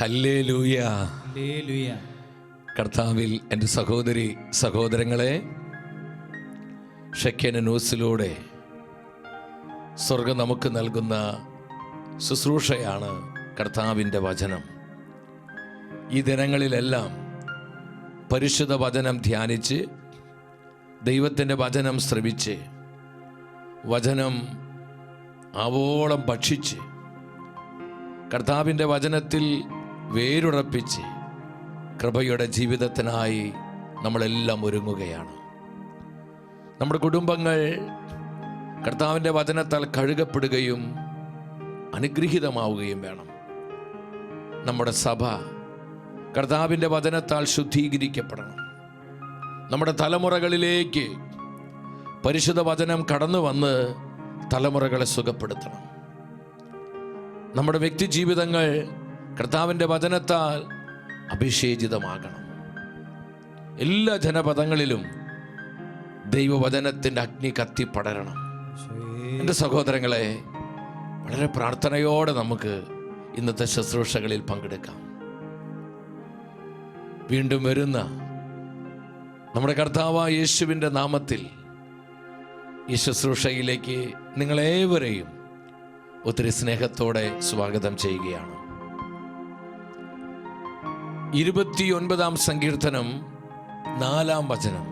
Hallelujah. കർത്താവിൽ എൻ്റെ സഹോദരി സഹോദരങ്ങളെ, ഷെക്കേന ന്യൂസിലൂടെ സ്വർഗം നമുക്ക് നൽകുന്ന ശുശ്രൂഷയാണ് കർത്താവിൻ്റെ വചനം. ഈ ദിനങ്ങളിലെല്ലാം പരിശുദ്ധ വചനം ധ്യാനിച്ച്, ദൈവത്തിൻ്റെ വചനം ശ്രവിച്ച്, വചനം ആവോളം ഭക്ഷിച്ച്, കർത്താവിൻ്റെ വചനത്തിൽ വേരുറപ്പിച്ച് കൃപയുടെ ജീവിതത്തിനായി നമ്മളെല്ലാം ഒരുങ്ങുകയാണ്. നമ്മുടെ കുടുംബങ്ങൾ കർത്താവിൻ്റെ വചനത്താൽ കഴുകപ്പെടുകയും അനുഗ്രഹീതമാവുകയും വേണം. നമ്മുടെ സഭ കർത്താവിൻ്റെ വചനത്താൽ ശുദ്ധീകരിക്കപ്പെടണം. നമ്മുടെ തലമുറകളിലേക്ക് പരിശുദ്ധ വചനം കടന്നു വന്ന് തലമുറകളെ സുഖപ്പെടുത്തണം. നമ്മുടെ വ്യക്തി ജീവിതങ്ങൾ കർത്താവിൻ്റെ വചനത്താൽ അഭിഷേചിതമാകണം. എല്ലാ ജനപദങ്ങളിലും ദൈവവചനത്തിൻ്റെ അഗ്നി കത്തിപ്പടരണം. എൻ്റെ സഹോദരങ്ങളെ, വളരെ പ്രാർത്ഥനയോടെ നമുക്ക് ഇന്നത്തെ ശുശ്രൂഷകളിൽ പങ്കെടുക്കാം. വീണ്ടും വരുന്ന നമ്മുടെ കർത്താവായ യേശുവിൻ്റെ നാമത്തിൽ ഈ ശുശ്രൂഷയിലേക്ക് നിങ്ങളേവരെയും ഒത്തിരി സ്നേഹത്തോടെ സ്വാഗതം ചെയ്യുകയാണ്. 29-ാം സങ്കീർത്തനം 4-ാം വചനം,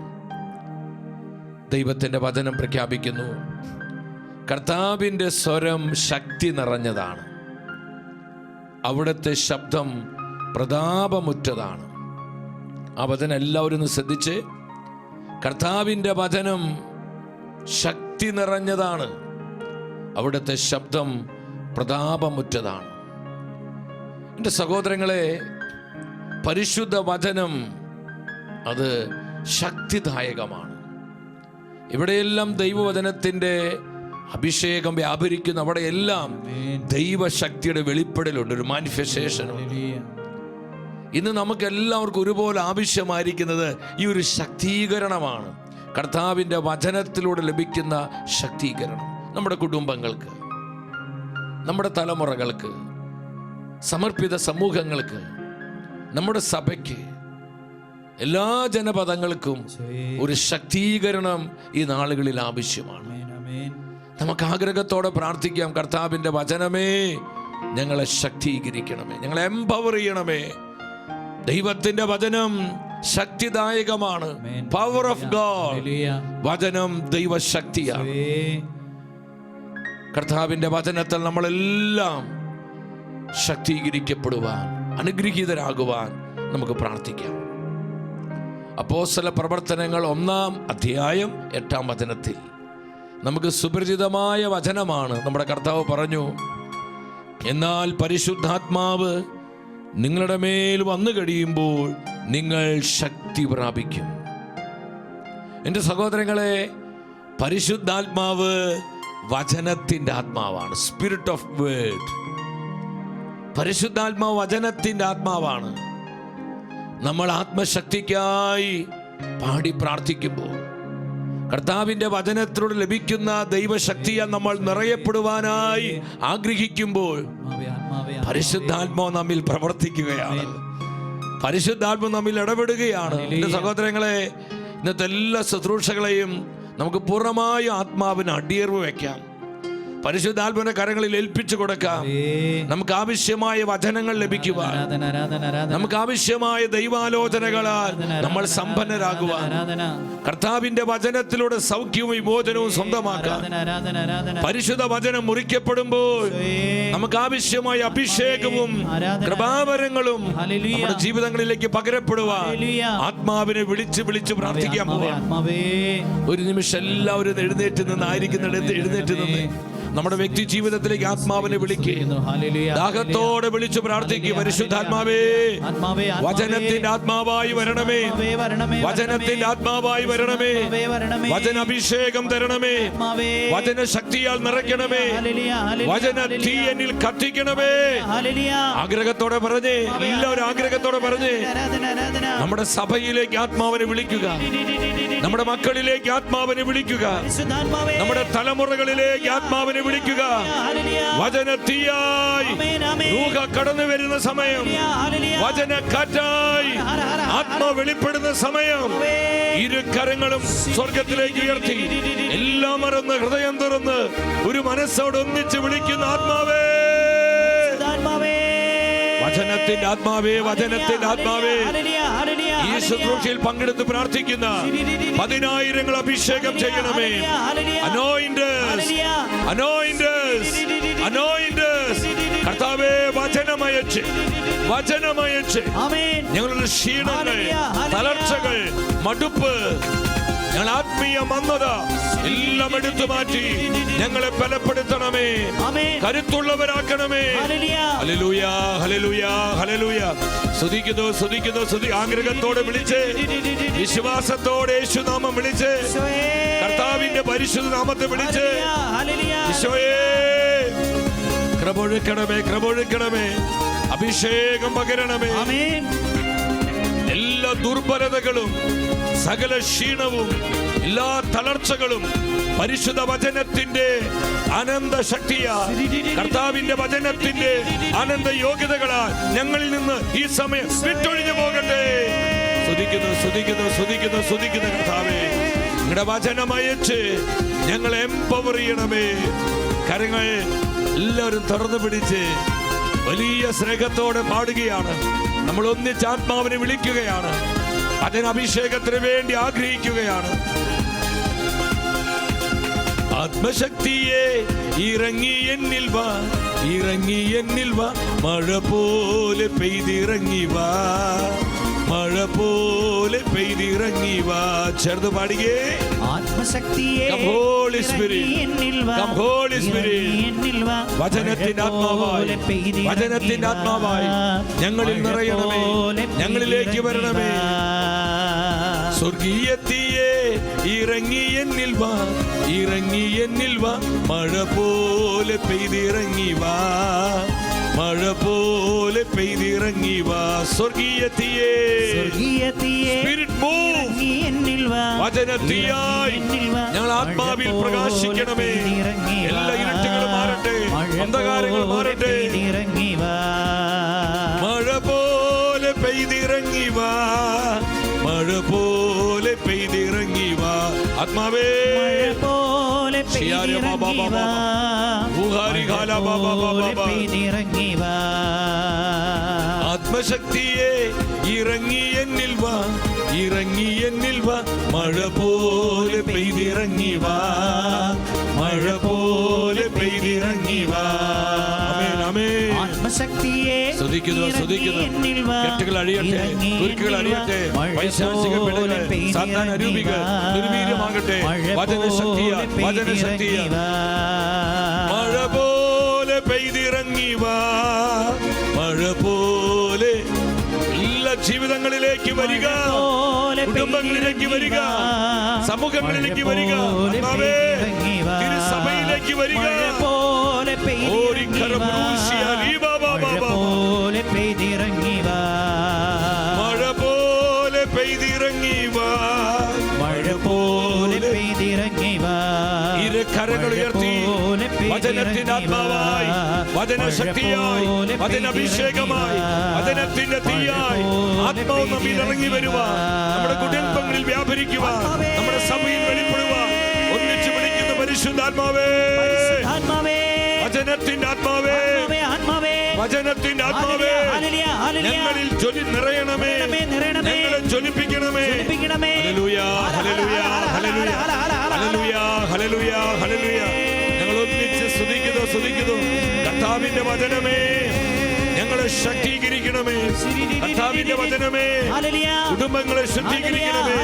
ദൈവത്തിൻ്റെ വചനം പ്രഖ്യാപിക്കുന്നു: കർത്താവിൻ്റെ സ്വരം ശക്തി നിറഞ്ഞതാണ്, അവിടുത്തെ ശബ്ദം പ്രതാപമുറ്റതാണ്. ആ വചനം എല്ലാവരും ഒന്ന് ശ്രദ്ധിച്ച്. കർത്താവിൻ്റെ വചനം ശക്തി നിറഞ്ഞതാണ്, അവിടുത്തെ ശബ്ദം പ്രതാപമുറ്റതാണ്. എൻ്റെ സഹോദരങ്ങളെ, പരിശുദ്ധ വചനം അത് ശക്തിദായകമാണ്. ഇവിടെയെല്ലാം ദൈവവചനത്തിൻ്റെ അഭിഷേകം വ്യാപരിക്കുന്ന അവിടെയെല്ലാം ദൈവശക്തിയുടെ വെളിപ്പെടലുണ്ട്, ഒരു മാനിഫെസ്റ്റേഷനുണ്ട്. ഇന്ന് നമുക്ക് എല്ലാവർക്കും ഒരുപോലെ ആവശ്യമായിരിക്കുന്നത് ഈ ഒരു ശക്തീകരണമാണ്. കർത്താവിൻ്റെ വചനത്തിലൂടെ ലഭിക്കുന്ന ശക്തീകരണം നമ്മുടെ കുടുംബങ്ങൾക്ക്, നമ്മുടെ തലമുറകൾക്ക്, സമർപ്പിത സമൂഹങ്ങൾക്ക്, നമ്മുടെ സഭയ്ക്ക്, എല്ലാ ജനപദങ്ങൾക്കും ഒരു ശക്തീകരണം ഈ നാളുകളിൽ ആവശ്യമാണ്. നമുക്ക് ആഗ്രഹത്തോടെ പ്രാർത്ഥിക്കാം: കർത്താവിൻ്റെ വചനമേ, ഞങ്ങളെ ശക്തീകരിക്കണമേ, ഞങ്ങളെ എംപവർ ചെയ്യണമേ. ദൈവത്തിൻ്റെ വചനം ശക്തിദായകമാണ്. Power of God. വചനം ദൈവശക്തിയാണ്. കർത്താവിൻ്റെ വചനത്തിൽ നമ്മളെല്ലാം ശക്തീകരിക്കപ്പെടുവാൻ, അനുഗ്രഹീതരാകുവാൻ നമുക്ക് പ്രാർത്ഥിക്കാം. അപ്പോസ്തല പ്രവർത്തനങ്ങൾ 1-ാം അധ്യായം 8-ാം വചനത്തിൽ നമുക്ക് സുപരിചിതമായ വചനമാണ്. നമ്മുടെ കർത്താവ് പറഞ്ഞു: എന്നാൽ പരിശുദ്ധാത്മാവ് നിങ്ങളുടെ മേൽ വന്നു കഴിയുമ്പോൾ നിങ്ങൾ ശക്തി പ്രാപിക്കും. എൻ്റെ സഹോദരങ്ങളെ, പരിശുദ്ധാത്മാവ് വചനത്തിൻ്റെ ആത്മാവാണ്. Spirit of word. പരിശുദ്ധാത്മാവ് വചനത്തിൻ്റെ ആത്മാവാണ്. നമ്മൾ ആത്മശക്തിക്കായി പാടി പ്രാർത്ഥിക്കുമ്പോൾ കർത്താവിൻ്റെ വചനത്തിലൂടെ ലഭിക്കുന്ന ദൈവശക്തിയാൽ നമ്മൾ നിറയപ്പെടുവാനായി ആഗ്രഹിക്കുമ്പോൾ പരിശുദ്ധാത്മാവ് നമ്മിൽ പ്രവർത്തിക്കുകയാണ്. പരിശുദ്ധാത്മാവ് നമ്മിൽ ഇടപെടുകയാണ്. എൻ്റെ സഹോദരങ്ങളെ, ഇന്നത്തെ എല്ലാ ശുശ്രൂഷകളെയും നമുക്ക് പൂർണ്ണമായും ആത്മാവിന് അടിയറവ് വയ്ക്കാം. പരിശുദ്ധാത്മാവിന്റെ കരങ്ങളിൽ ഏൽപ്പിച്ചു കൊടുക്കാം. നമുക്ക് ആവശ്യമായ വചനങ്ങൾ ലഭിക്കുവാൻ, നമുക്ക് ആവശ്യമായ ദൈവാലോചനകളാൽ നമ്മൾ സമ്പന്നരാകുവാൻ, കർത്താവിന്റെ വചനത്തിലൂടെ സൗഖ്യവും വിമോചനവും സ്വന്തമാക്കാം. പരിശുദ്ധ വചനം മുറിക്കപ്പെടുമ്പോൾ നമുക്ക് ആവശ്യമായ അഭിഷേകവും കൃപാവരങ്ങളും നമ്മുടെ ജീവിതങ്ങളിലേക്ക് പകരപ്പെടുവാൻ ആത്മാവിനെ വിളിച്ച് വിളിച്ച് പ്രാർത്ഥിക്കാൻ പോവാം. ഒരു നിമിഷം എല്ലാവരും എഴുന്നേറ്റ് നിന്ന് എഴുന്നേറ്റ് നിന്ന് നമ്മുടെ വ്യക്തി ജീവിതത്തിലേക്ക് ആത്മാവിനെ വിളിക്കുന്നു. ദാഹത്തോടെ വിളിച്ചു പ്രാർത്ഥിക്കും: പരിശുദ്ധാത്മാവേ, വചനത്തിന്റെ ആത്മാവായി വരണമേ, വചനത്തിന്റെ ആത്മാവായി വരണമേ, വചനാഭിഷേകം തരണമേ, വചന ശക്തിയാൽ നിറയ്ക്കണമേ, വചന തീ എന്നിൽ കത്തിക്കണമേ. ആഗ്രഹത്തോടെ പറഞ്ഞേ, എല്ലാവരും ആഗ്രഹത്തോടെ പറഞ്ഞേ. നമ്മുടെ സഭയിലേക്ക് ആത്മാവിനെ വിളിക്കുക, നമ്മുടെ മക്കളിലേക്ക് ആത്മാവിനെ വിളിക്കുക, നമ്മുടെ തലമുറകളിലേക്ക് ആത്മാവിനെ വിളിക്കുക. വചനത്തീയായി റൂഹ കടന്നു വരുന്ന സമയം, വചന കാറ്റായി ആത്മാ വെളിപ്പെടുന്ന സമയം, ഇരു കരങ്ങളും സ്വർഗത്തിലേക്ക് ഉയർത്തി എല്ലാം മറന്ന് ഹൃദയം തുറന്ന് ഒരു മനസ്സോട് ഒന്നിച്ച് വിളിക്കുന്ന ആത്മാവേ, വചനത്തിന്റെ ആത്മാവേ, വചനത്തിന്റെ ആത്മാവേ, ഈ ശുശ്രൂഷയിൽ പങ്കെടുത്ത് പ്രാർത്ഥിക്കുന്ന 10,000 അഭിഷേകം ചെയ്യണമേ. കർത്താവേ, വചനമയച്ച് ഞങ്ങളുടെ ക്ഷീണങ്ങൾ, തളർച്ചകൾ, മടുപ്പ്, ഞങ്ങൾ ആത്മീയ മന്ദത എല്ലാം എടുത്തു മാറ്റി ഞങ്ങളെ ബലപ്പെടുത്തണമേ, കരുത്തുള്ളവരാക്കണമേ. Hallelujah, hallelujah, hallelujah. സ്തുതിക്കുന്നു. ആഗ്രഹത്തോടെ വിളിച്ച്, വിശ്വാസത്തോടെ യേശുനാമം വിളിച്ച്, കർത്താവിന്റെ പരിശുദ്ധ നാമത്തെ വിളിച്ച്, ഈശോയേ കൃപൊഴുക്കണമേ, അഭിഷേകം പകരണമേ. എല്ലാ ദുർബലതകളും, സകല ക്ഷീണവും, എല്ലാ തളർച്ചകളും പരിശുദ്ധ വചനത്തിന്റെ അനന്ത ശക്തിയാ, കർത്താവിന്റെ വചനത്തിന്റെ അനന്ത യോഗ്യതകളാ ഞങ്ങളിൽ നിന്ന് ഈ സമയം വിട്ടൊഴിഞ്ഞു പോകട്ടെ. സ്തുതിക്കുന്നു കർത്താവേ, നിങ്ങളുടെ വചനമയച്ച് ഞങ്ങളെ എംപവർ ചെയ്യണമേ. കരങ്ങൾ എല്ലാവരും തുറന്നു പിടിച്ച് വലിയ സ്നേഹത്തോടെ പാടുകയാണ്. നമ്മൾ ഒന്നിച്ച് ആത്മാവിനെ വിളിക്കുകയാണ്, അതിനഭിഷേകത്തിന് വേണ്ടി ആഗ്രഹിക്കുകയാണ്. ആത്മശക്തിയെ ഇറങ്ങി എന്നിൽ വാ, മഴ പോലെ പെയ്തിറങ്ങി വാ. ചേർന്ന് പാടുകേ. ആത്മശക്തിയെ Holy Spirit, വചനത്തിന്റെ ആത്മാവായി ഞങ്ങളിൽ നിറയണമേ, ഞങ്ങളിലേക്ക് വരണമേ. സ്വർഗീയത്തിയെ ഇറങ്ങി എന്നിൽ വാ, മഴ പോലെ പെയ്തിറങ്ങി വാ. സ്വർഗീയത്തിയെ സ്പിരിറ്റ് മൂവ്, വചനത്തിയായി ഞങ്ങൾ ആത്മാവിൽ പ്രകാശിക്കണമേ. എല്ലാ ഇരുട്ടുകളും മാറട്ടെ, അന്ധകാരങ്ങൾ മാറട്ടെ. മഴ പോലെ പെയ്തിറങ്ങി വാ, ആത്മാവേ. ആത്മശക്തിയെ ഇറങ്ങി എന്നിൽ വാ, മഴ പോലെ പെയ്തിറങ്ങി വാ. സ്തുതിക്കുന്നു. കെട്ടുകൾ അഴിയട്ടെ, കുരുക്കുകൾ അഴിയട്ടെ, പൈശാചിക പിടകൾ, സാത്താൻ അരൂപികൾ നിർവീര്യമാകട്ടെ. വചനശക്തിയ മഴ പോലെ പെയ്തിറങ്ങി വാ, എല്ലാ ജീവിതങ്ങളിലേക്ക് വരിക, കുടുംബങ്ങളിലേക്ക് വരിക, സമൂഹങ്ങളിലേക്ക് വരിക, തിരുസഭയിലേക്ക് വരിക. കരങ്ങൾ ഉയർത്തി വചനത്തിന്റെ ആത്മാവായി, വചനശക്തിയായി, വചനാഭിഷേകമായി, വചനത്തിന്റെ തീയായി ആത്മാവ് നമ്മിൽ ഇറങ്ങി വരുവാൻ, നമ്മുടെ കുടുംബങ്ങളിൽ വ്യാപരിക്കുവാൻ, നമ്മുടെ സഭയിൽ വെളിപ്പെടുവാൻ ഒന്നിച്ചു വിളിക്കുന്ന പരിശുദ്ധാത്മാവേ, വചനത്തിന്റെ ആത്മാവേ, ഞങ്ങളിൽ നിറയണമേ, ഞങ്ങളെ ജ്വലിപ്പിക്കണമേ. ഞങ്ങൾ ഒന്നിച്ച് സ്തുതിക്കുന്നു. കർത്താവിന്റെ വചനമേ, ഞങ്ങളെ ശക്തീകരിക്കണമേ. കർത്താവിന്റെ വചനമേ, കുടുംബങ്ങളെ ശുദ്ധീകരിക്കണമേ.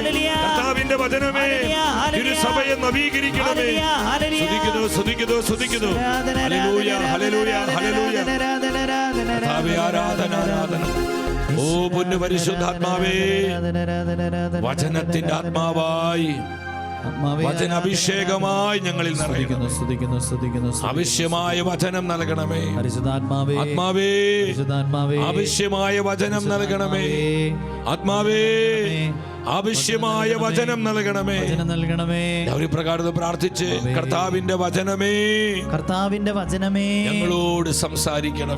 കർത്താവിന്റെ വചനമേ, തിരുസഭയെ നവീകരിക്കണമേ. സ്തുതിക്കുന്നു. ആരാധന. ഓ പൊന്നു പരിശുദ്ധാത്മാവേ, വചനത്തിന്റെ ആത്മാവായി വചനാഭിഷേകമായി ഞങ്ങളിൽ നിറയ്ക്കുന്നു. ആവശ്യമായ വചനം നൽകണമേ ആത്മാവേ. ആവശ്യമായ വചനം നൽകണമേ ആത്മാവേ. ആവശ്യമായ വചനം നൽകണമേ. ഒരു പ്രകാരം പ്രാർത്ഥിച്ച് കർത്താവിന്റെ വചനമേ ഞങ്ങളോട് സംസാരിക്കണം.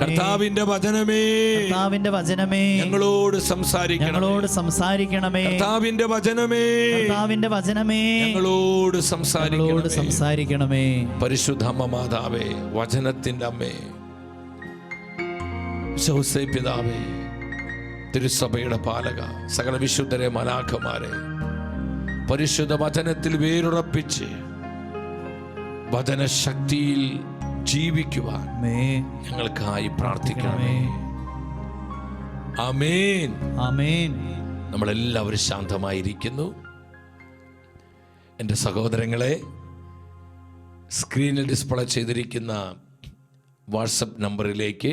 കർത്താവിന്റെ വചനമേ ഞങ്ങളോട് സംസാരിക്കണമേ. കർത്താവിന്റെ വചനമേ ഞങ്ങളോട് സംസാരിക്കണമേ. പരിശുദ്ധ അമ്മ മാതാവേ, വചനത്തിന്റെ അമ്മേ, ഔസേപ്പ് പിതാവേ, തിരുസഭയുടെ പാലക, സകല വിശുദ്ധരെ, മലാഖമാരെ പരിശുദ്ധ വചനത്തിൽ വേരുറപ്പിച്ച് വചനശക്തിയിൽ ജീവിക്കുവാൻ ഞങ്ങൾക്കായി പ്രാർത്ഥിക്കണമേ. ആമേൻ. നമ്മളെല്ലാവരും ശാന്തമായിരിക്കുന്നു. എൻ്റെ സഹോദരങ്ങളെ, സ്ക്രീനിൽ ഡിസ്പ്ലേ ചെയ്തിരിക്കുന്ന വാട്സപ്പ് നമ്പറിലേക്ക്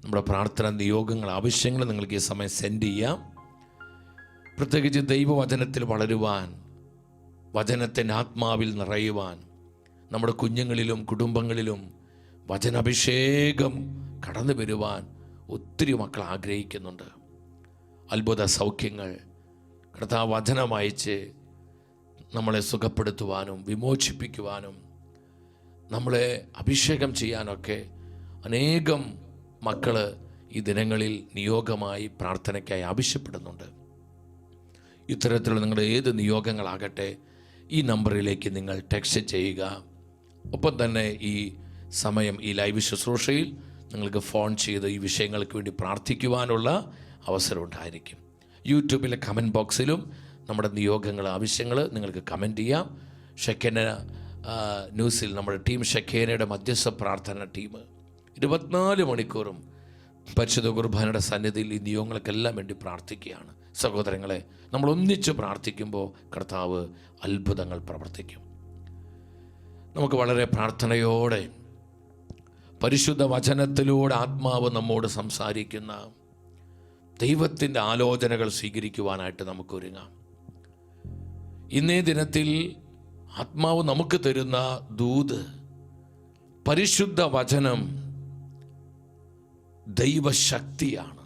നമ്മുടെ പ്രാർത്ഥന നിയോഗങ്ങൾ, ആവശ്യങ്ങൾ നിങ്ങൾക്ക് ഈ സമയം സെൻഡ് ചെയ്യാം. പ്രത്യേകിച്ച് ദൈവവചനത്തിൽ വളരുവാൻ, വചനത്തിൻ്റെ ആത്മാവിൽ നിറയുവാൻ, നമ്മുടെ കുഞ്ഞുങ്ങളിലും കുടുംബങ്ങളിലും വചനാഭിഷേകം കടന്നു വരുവാൻ ഒത്തിരി മക്കൾ ആഗ്രഹിക്കുന്നുണ്ട്. അത്ഭുത സൗഖ്യങ്ങൾ കർത്താവ് വചനം അയച്ച് നമ്മളെ സുഖപ്പെടുത്തുവാനും വിമോചിപ്പിക്കുവാനും നമ്മളെ അഭിഷേകം ചെയ്യാനൊക്കെ അനേകം മക്കൾ ഈ ദിനങ്ങളിൽ നിയോഗമായി പ്രാർത്ഥനയ്ക്കായി ആവശ്യപ്പെടുന്നുണ്ട്. ഇത്തരത്തിലുള്ള നിങ്ങളുടെ ഏത് നിയോഗങ്ങളാകട്ടെ ഈ നമ്പറിലേക്ക് നിങ്ങൾ ടെക്സ്റ്റ് ചെയ്യുക. ഒപ്പം തന്നെ ഈ സമയം ഈ ലൈവ് ശുശ്രൂഷയിൽ നിങ്ങൾക്ക് ഫോൺ ചെയ്ത് ഈ വിഷയങ്ങൾക്ക് വേണ്ടി പ്രാർത്ഥിക്കുവാനുള്ള അവസരം ഉണ്ടായിരിക്കും. യൂട്യൂബിലെ കമൻറ്റ് ബോക്സിലും നമ്മുടെ നിയോഗങ്ങൾ, ആവശ്യങ്ങൾ നിങ്ങൾക്ക് കമൻറ്റ് ചെയ്യാം. ഷെക്കേന ന്യൂസിൽ നമ്മുടെ ടീം, ഷെക്കേനയുടെ മധ്യസ്ഥ പ്രാർത്ഥന ടീം 24 മണിക്കൂറും പരിശുദ്ധ കുർബാനയുടെ സന്നിധിയിൽ ഈ നിയോഗങ്ങൾക്കെല്ലാം വേണ്ടി പ്രാർത്ഥിക്കുകയാണ്. സഹോദരങ്ങളെ, നമ്മൾ ഒന്നിച്ച് പ്രാർത്ഥിക്കുമ്പോൾ കർത്താവ് അത്ഭുതങ്ങൾ പ്രവർത്തിക്കും. നമുക്ക് വളരെ പ്രാർത്ഥനയോടെ പരിശുദ്ധ വചനത്തിലൂടെ ആത്മാവ് നമ്മോട് സംസാരിക്കുന്ന ദൈവത്തിൻ്റെ ആലോചനകൾ സ്വീകരിക്കുവാനായിട്ട് നമുക്കൊരുങ്ങാം. ഇന്നേ ദിനത്തിൽ ആത്മാവ് നമുക്ക് തരുന്ന ദൂത്, പരിശുദ്ധ വചനം ദൈവശക്തിയാണ്.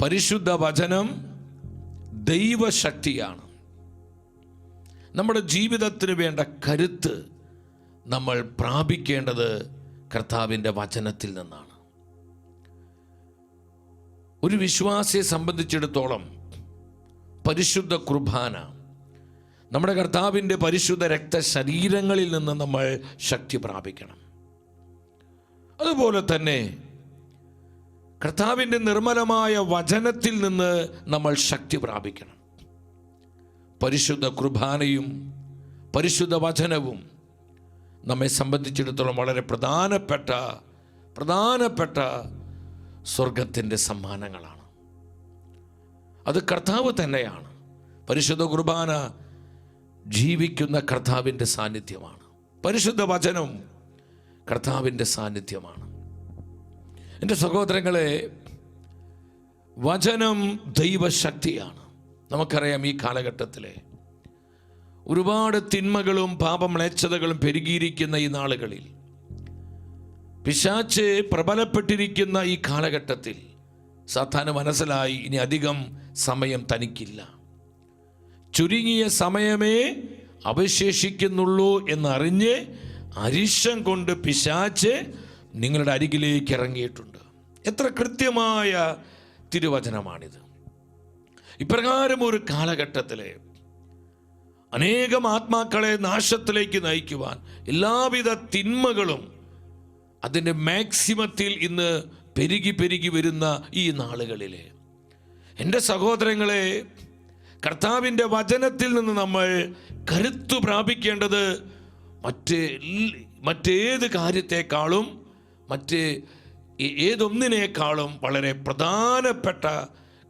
പരിശുദ്ധ വചനം ദൈവശക്തിയാണ്. നമ്മുടെ ജീവിതത്തിന് വേണ്ട കരുത്ത് നമ്മൾ പ്രാപിക്കേണ്ടത് കർത്താവിൻ്റെ വചനത്തിൽ നിന്നാണ്. ഒരു വിശ്വാസിയെ സംബന്ധിച്ചിടത്തോളം പരിശുദ്ധ കുർബാന, നമ്മുടെ കർത്താവിൻ്റെ പരിശുദ്ധ രക്തശരീരങ്ങളിൽ നിന്ന് നമ്മൾ ശക്തി പ്രാപിക്കണം. അതുപോലെ തന്നെ കർത്താവിൻ്റെ നിർമ്മലമായ വചനത്തിൽ നിന്ന് നമ്മൾ ശക്തി പ്രാപിക്കണം. പരിശുദ്ധ കുർബാനയും പരിശുദ്ധ വചനവും നമ്മെ സംബന്ധിച്ചിടത്തോളം വളരെ പ്രധാനപ്പെട്ട സ്വർഗത്തിൻ്റെ സമ്മാനങ്ങളാണ്. അത് കർത്താവ് തന്നെയാണ്. പരിശുദ്ധ കുർബാന ജീവിക്കുന്ന കർത്താവിൻ്റെ സാന്നിധ്യമാണ്. പരിശുദ്ധ വചനം കർത്താവിൻ്റെ സാന്നിധ്യമാണ്. എൻ്റെ സഹോദരങ്ങളെ, വചനം ദൈവശക്തിയാണ്. നമുക്കറിയാം, ഈ കാലഘട്ടത്തിലെ ഒരുപാട് തിന്മകളും പാപമ്ലേച്ഛതകളും പെരുകിയിരിക്കുന്ന ഈ നാളുകളിൽ, പിശാച് പ്രബലപ്പെട്ടിരിക്കുന്ന ഈ കാലഘട്ടത്തിൽ സാത്താന് മനസ്സിലായി ഇനി അധികം സമയം തനിക്കില്ല. ചുരുങ്ങിയ സമയമേ അവശേഷിക്കുന്നുള്ളൂ എന്നറിഞ്ഞ് അരിശം കൊണ്ട് പിശാച് നിങ്ങളുടെ അരികിലേക്ക് ഇറങ്ങിയിട്ടുണ്ട്. എത്ര കൃത്യമായ തിരുവചനമാണിത്! ഇപ്രകാരം ഒരു കാലഘട്ടത്തിലെ അനേകം ആത്മാക്കളെ നാശത്തിലേക്ക് നയിക്കുവാൻ എല്ലാവിധ തിന്മകളും അതിൻ്റെ മാക്സിമത്തിൽ ഇന്ന് പെരുകി വരുന്ന ഈ നാളുകളിലെ എൻ്റെ സഹോദരങ്ങളെ, കർത്താവിൻ്റെ വചനത്തിൽ നിന്ന് നമ്മൾ കരുത്തു പ്രാപിക്കേണ്ടത് മറ്റേത് കാര്യത്തെക്കാളും ഏതൊന്നിനേക്കാളും വളരെ പ്രധാനപ്പെട്ട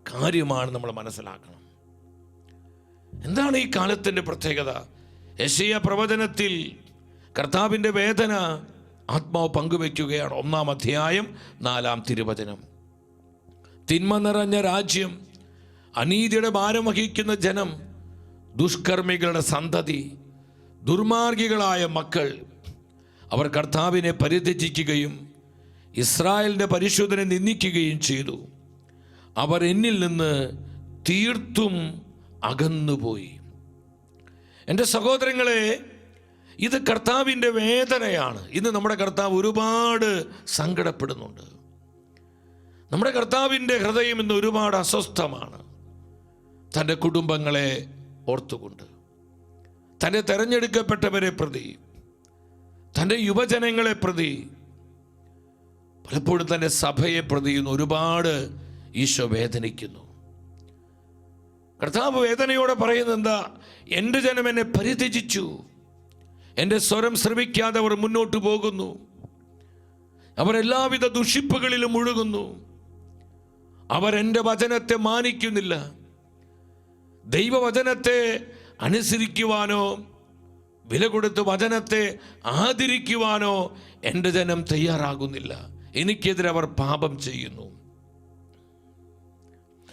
കാര്യമാണ് നമ്മൾ മനസ്സിലാക്കണം. എന്താണ് ഈ കാലത്തിൻ്റെ പ്രത്യേകത? യെശയ്യാ പ്രവചനത്തിൽ കർത്താവിൻ്റെ വേദന ആത്മാവ് പങ്കുവയ്ക്കുകയാണ്. 1-ാം അധ്യായം 4-ാം തിരുവചനം. തിന്മ നിറഞ്ഞ രാജ്യം, അനീതിയുടെ ഭാരം വഹിക്കുന്ന ജനം, ദുഷ്കർമ്മികളുടെ സന്തതി, ദുർമാർഗികളായ മക്കൾ, അവർ കർത്താവിനെ പരിത്യജിക്കുകയും ഇസ്രായേലിൻ്റെ പരിശുദ്ധനെ നിന്ദിക്കുകയും ചെയ്തു. അവർ എന്നിൽ നിന്ന് തീർത്തും അകന്നുപോയി. എൻ്റെ സഹോദരങ്ങളെ, ഇത് കർത്താവിൻ്റെ വേദനയാണ്. ഇന്ന് നമ്മുടെ കർത്താവ് ഒരുപാട് സങ്കടപ്പെടുന്നുണ്ട്. നമ്മുടെ കർത്താവിൻ്റെ ഹൃദയം ഇന്ന് ഒരുപാട് അസ്വസ്ഥമാണ്. തൻ്റെ കുടുംബങ്ങളെ ഓർത്തുകൊണ്ട്, തൻ്റെ തെരഞ്ഞെടുക്കപ്പെട്ടവരെ പ്രതി, തൻ്റെ യുവജനങ്ങളെ പ്രതി, പലപ്പോഴും തൻ്റെ സഭയെ പ്രതി ഒരുപാട് ഈശോ വേദനിക്കുന്നു. കർത്താവ് വേദനയോടെ പറയുന്നത് എന്താ? എൻ്റെ ജനം എന്നെ പരിത്യജിച്ചു, എൻ്റെ സ്വരം ശ്രവിക്കാതെ അവർ മുന്നോട്ട് പോകുന്നു, അവർ എല്ലാവിധ ദുഷിപ്പുകളിലും മുഴുകുന്നു, അവർ എൻ്റെ വചനത്തെ മാനിക്കുന്നില്ല, ദൈവവചനത്തെ അനുസരിക്കുവാനോ വില കൊടുത്ത് വചനത്തെ ആദരിക്കുവാനോ എൻ്റെ ജനം തയ്യാറാകുന്നില്ല. എനിക്കെതിരെ അവർ പാപം ചെയ്യുന്നു.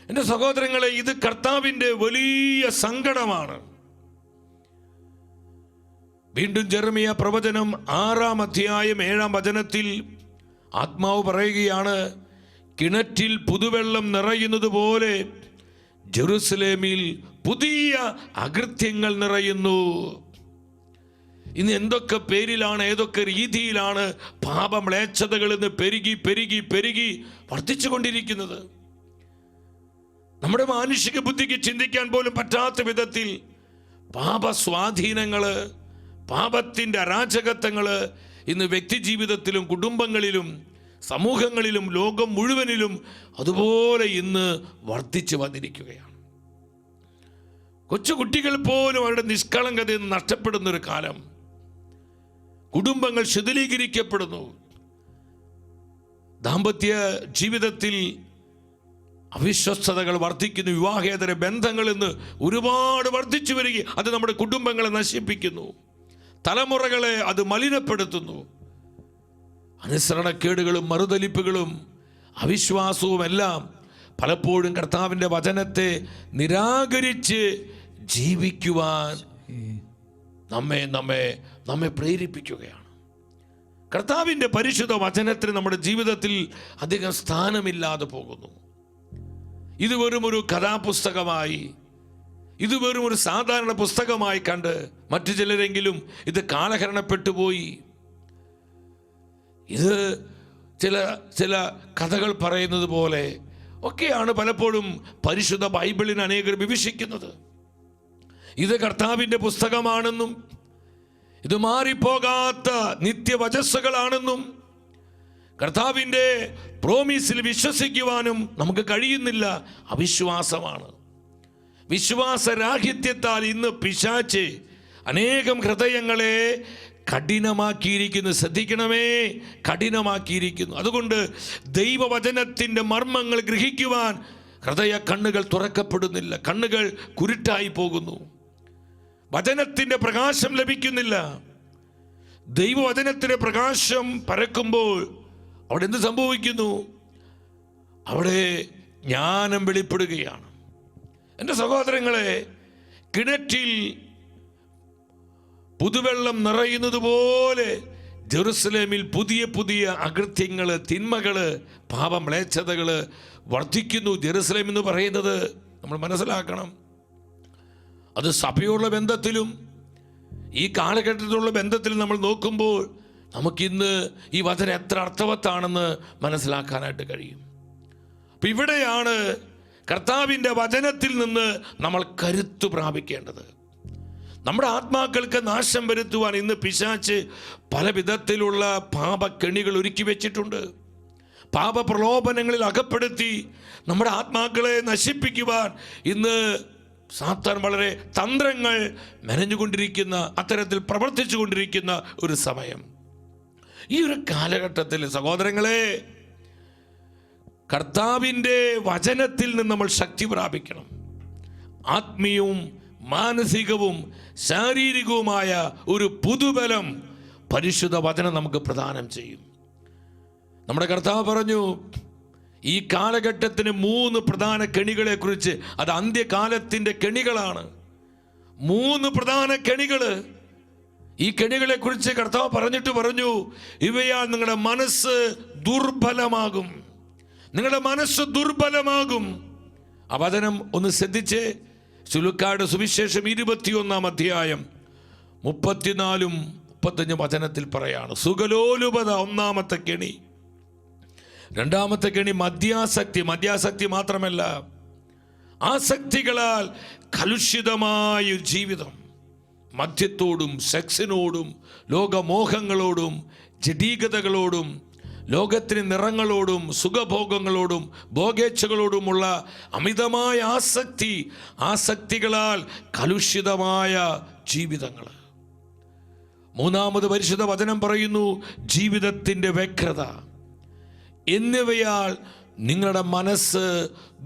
എൻ്റെ സഹോദരങ്ങളെ, ഇത് കർത്താവിൻ്റെ വലിയ സങ്കടമാണ്. വീണ്ടും ജെറമിയ പ്രവചനം 6-ാം അധ്യായം 7-ാം വചനത്തിൽ ആത്മാവ് പറയുകയാണ്, കിണറ്റിൽ പുതുവെള്ളം നിറയുന്നത് പോലെ ജെറുസലേമിൽ പുതിയ അകൃത്യങ്ങൾ നിറയുന്നു. ഇന്ന് എന്തൊക്കെ പേരിലാണ്, ഏതൊക്കെ രീതിയിലാണ് പാപമ്ലേച്ഛതകൾ ഇന്ന് പെരുകി പെരുകി പെരുകി വർദ്ധിച്ചു കൊണ്ടിരിക്കുന്നത്. നമ്മുടെ മാനുഷിക ബുദ്ധിക്ക് ചിന്തിക്കാൻ പോലും പറ്റാത്ത വിധത്തിൽ പാപസ്വാധീനങ്ങള്, പാപത്തിൻ്റെ അരാജകത്വങ്ങള് ഇന്ന് വ്യക്തി ജീവിതത്തിലും കുടുംബങ്ങളിലും സമൂഹങ്ങളിലും ലോകം മുഴുവനിലും അതുപോലെ ഇന്ന് വർദ്ധിച്ചു വന്നിരിക്കുകയാണ്. കൊച്ചുകുട്ടികൾ പോലും അവരുടെ നിഷ്കളങ്കതയിൽ നിന്ന് നഷ്ടപ്പെടുന്നൊരു കാലം. കുടുംബങ്ങൾ ശിഥിലീകരിക്കപ്പെടുന്നു. ദാമ്പത്യ ജീവിതത്തിൽ അവിശ്വസ്തതകൾ വർദ്ധിക്കുന്നു. വിവാഹേതര ബന്ധങ്ങൾ ഇന്ന് ഒരുപാട് വർദ്ധിച്ചു വരിക. അത് നമ്മുടെ കുടുംബങ്ങളെ നശിപ്പിക്കുന്നു, തലമുറകളെ അത് മലിനപ്പെടുത്തുന്നു. അനുസരണക്കേടുകളും മറുതലിപ്പുകളും അവിശ്വാസവും എല്ലാം പലപ്പോഴും കർത്താവിൻ്റെ വചനത്തെ നിരാകരിച്ച് ജീവിക്കുവാൻ നമ്മെ പ്രേരിപ്പിക്കുകയാണ്. കർത്താവിൻ്റെ പരിശുദ്ധ വചനത്തിന് നമ്മുടെ ജീവിതത്തിൽ അധികം സ്ഥാനമില്ലാതെ പോകുന്നു. ഇത് വെറും ഒരു കഥാപുസ്തകമായി, ഇത് വെറും ഒരു സാധാരണ പുസ്തകമായി കണ്ട് മറ്റു ചിലരെങ്കിലും ഇത് കാലഹരണപ്പെട്ടു പോയി. ഇത് ചില കഥകൾ പറയുന്നത് പോലെ ഒക്കെയാണ് പലപ്പോഴും പരിശുദ്ധ ബൈബിളിനെ അനേകർ വിമർശിക്കുന്നത്. ഇത് കർത്താവിൻ്റെ പുസ്തകമാണെന്നും ഇത് മാറിപ്പോകാത്ത നിത്യവചസ്സുകളാണെന്നും കർത്താവിൻ്റെ പ്രോമിസിൽ വിശ്വസിക്കുവാനും നമുക്ക് കഴിയുന്നില്ല. അവിശ്വാസമാണ്. വിശ്വാസരാഹിത്യത്താൽ ഇന്ന് പിശാച് അനേകം ഹൃദയങ്ങളെ കഠിനമാക്കിയിരിക്കുന്നു. ശ്രദ്ധിക്കണമേ, കഠിനമാക്കിയിരിക്കുന്നു. അതുകൊണ്ട് ദൈവവചനത്തിൻ്റെ മർമ്മങ്ങൾ ഗ്രഹിക്കുവാൻ ഹൃദയ കണ്ണുകൾ തുറക്കപ്പെടുന്നില്ല. കണ്ണുകൾ കുരുട്ടായി പോകുന്നു. വചനത്തിൻ്റെ പ്രകാശം ലഭിക്കുന്നില്ല. ദൈവവചനത്തിൻ്റെ പ്രകാശം പരക്കുമ്പോൾ അവിടെ എന്ത് സംഭവിക്കുന്നു? അവിടെ ജ്ഞാനം വെളിപ്പെടുകയാണ്. എൻ്റെ സഹോദരങ്ങളെ, കിണറ്റിൽ പുതുവെള്ളം നിറയുന്നത് പോലെ ജെറുസലേമിൽ പുതിയ പുതിയ അകൃത്യങ്ങൾ, തിന്മകൾ, പാപമ്ലേച്ഛതകൾ വർദ്ധിക്കുന്നു. ജെറുസലേം എന്ന് പറയുന്നത് നമ്മൾ മനസ്സിലാക്കണം, അത് സഭയുള്ള ബന്ധത്തിലും ഈ കാലഘട്ടത്തിലുള്ള ബന്ധത്തിലും നമ്മൾ നോക്കുമ്പോൾ നമുക്കിന്ന് ഈ വചനം എത്ര അർത്ഥവത്താണെന്ന് മനസ്സിലാക്കാനായിട്ട് കഴിയും. അപ്പം ഇവിടെയാണ് കർത്താവിൻ്റെ വചനത്തിൽ നിന്ന് നമ്മൾ കരുത്തു പ്രാപിക്കേണ്ടത്. നമ്മുടെ ആത്മാക്കൾക്ക് നാശം വരുത്തുവാൻ ഇന്ന് പിശാച് പല വിധത്തിലുള്ള പാപക്കെണികൾ ഒരുക്കി വെച്ചിട്ടുണ്ട്. പാപപ്രലോഭനങ്ങളിൽ അകപ്പെടുത്തി നമ്മുടെ ആത്മാക്കളെ നശിപ്പിക്കുവാൻ ഇന്ന് സാത്താൻ വളരെ തന്ത്രങ്ങൾ മെനഞ്ഞുകൊണ്ടിരിക്കുന്ന, അത്തരത്തിൽ പ്രവർത്തിച്ചു കൊണ്ടിരിക്കുന്ന ഒരു സമയം. ഈ ഒരു കാലഘട്ടത്തിൽ സഹോദരങ്ങളെ, കർത്താവിൻ്റെ വചനത്തിൽ നിന്ന് നമ്മൾ ശക്തി പ്രാപിക്കണം. ആത്മീയവും മാനസികവും ശാരീരികവുമായ ഒരു പുതുബലം പരിശുദ്ധ വചനം നമുക്ക് പ്രദാനം ചെയ്യും. നമ്മുടെ കർത്താവ് പറഞ്ഞു, ഈ കാലഘട്ടത്തിന് 3 പ്രധാന കെണികളെ കുറിച്ച്. അത് അന്ത്യകാലത്തിൻ്റെ കെണികളാണ്. 3 പ്രധാന കെണികള്. ഈ കെണികളെ കുറിച്ച് കർത്താവ് പറഞ്ഞിട്ട് പറഞ്ഞു, ഇവയാൽ നിങ്ങളുടെ മനസ്സ് ദുർബലമാകും. നിങ്ങളുടെ മനസ്സ് ദുർബലമാകും. ആ വചനം ഒന്ന് ശ്രദ്ധിച്ച്. ലൂക്കായുടെ സുവിശേഷം 21-ാം അധ്യായം 34-35 വചനത്തിൽ പറയാണ്, സുഖലോലുപത ഒന്നാമത്തെ കെണി. രണ്ടാമത്തെ കെണി മദ്യാസക്തി. മദ്യാസക്തി മാത്രമല്ല, ആസക്തികളാൽ കലുഷിതമായ ജീവിതം. മദ്യത്തോടും സെക്സിനോടും ലോകമോഹങ്ങളോടും ജഡീകതകളോടും ലോകത്തിന് നിറങ്ങളോടും സുഖഭോഗങ്ങളോടും ഭോഗേച്ഛകളോടുമുള്ള അമിതമായ ആസക്തികളാൽ കലുഷിതമായ ജീവിതങ്ങൾ. മൂന്നാമത് പരിശുദ്ധ വചനം പറയുന്നു, ജീവിതത്തിൻ്റെ വ്യഗ്രത എന്നിവയാൽ നിങ്ങളുടെ മനസ്സ്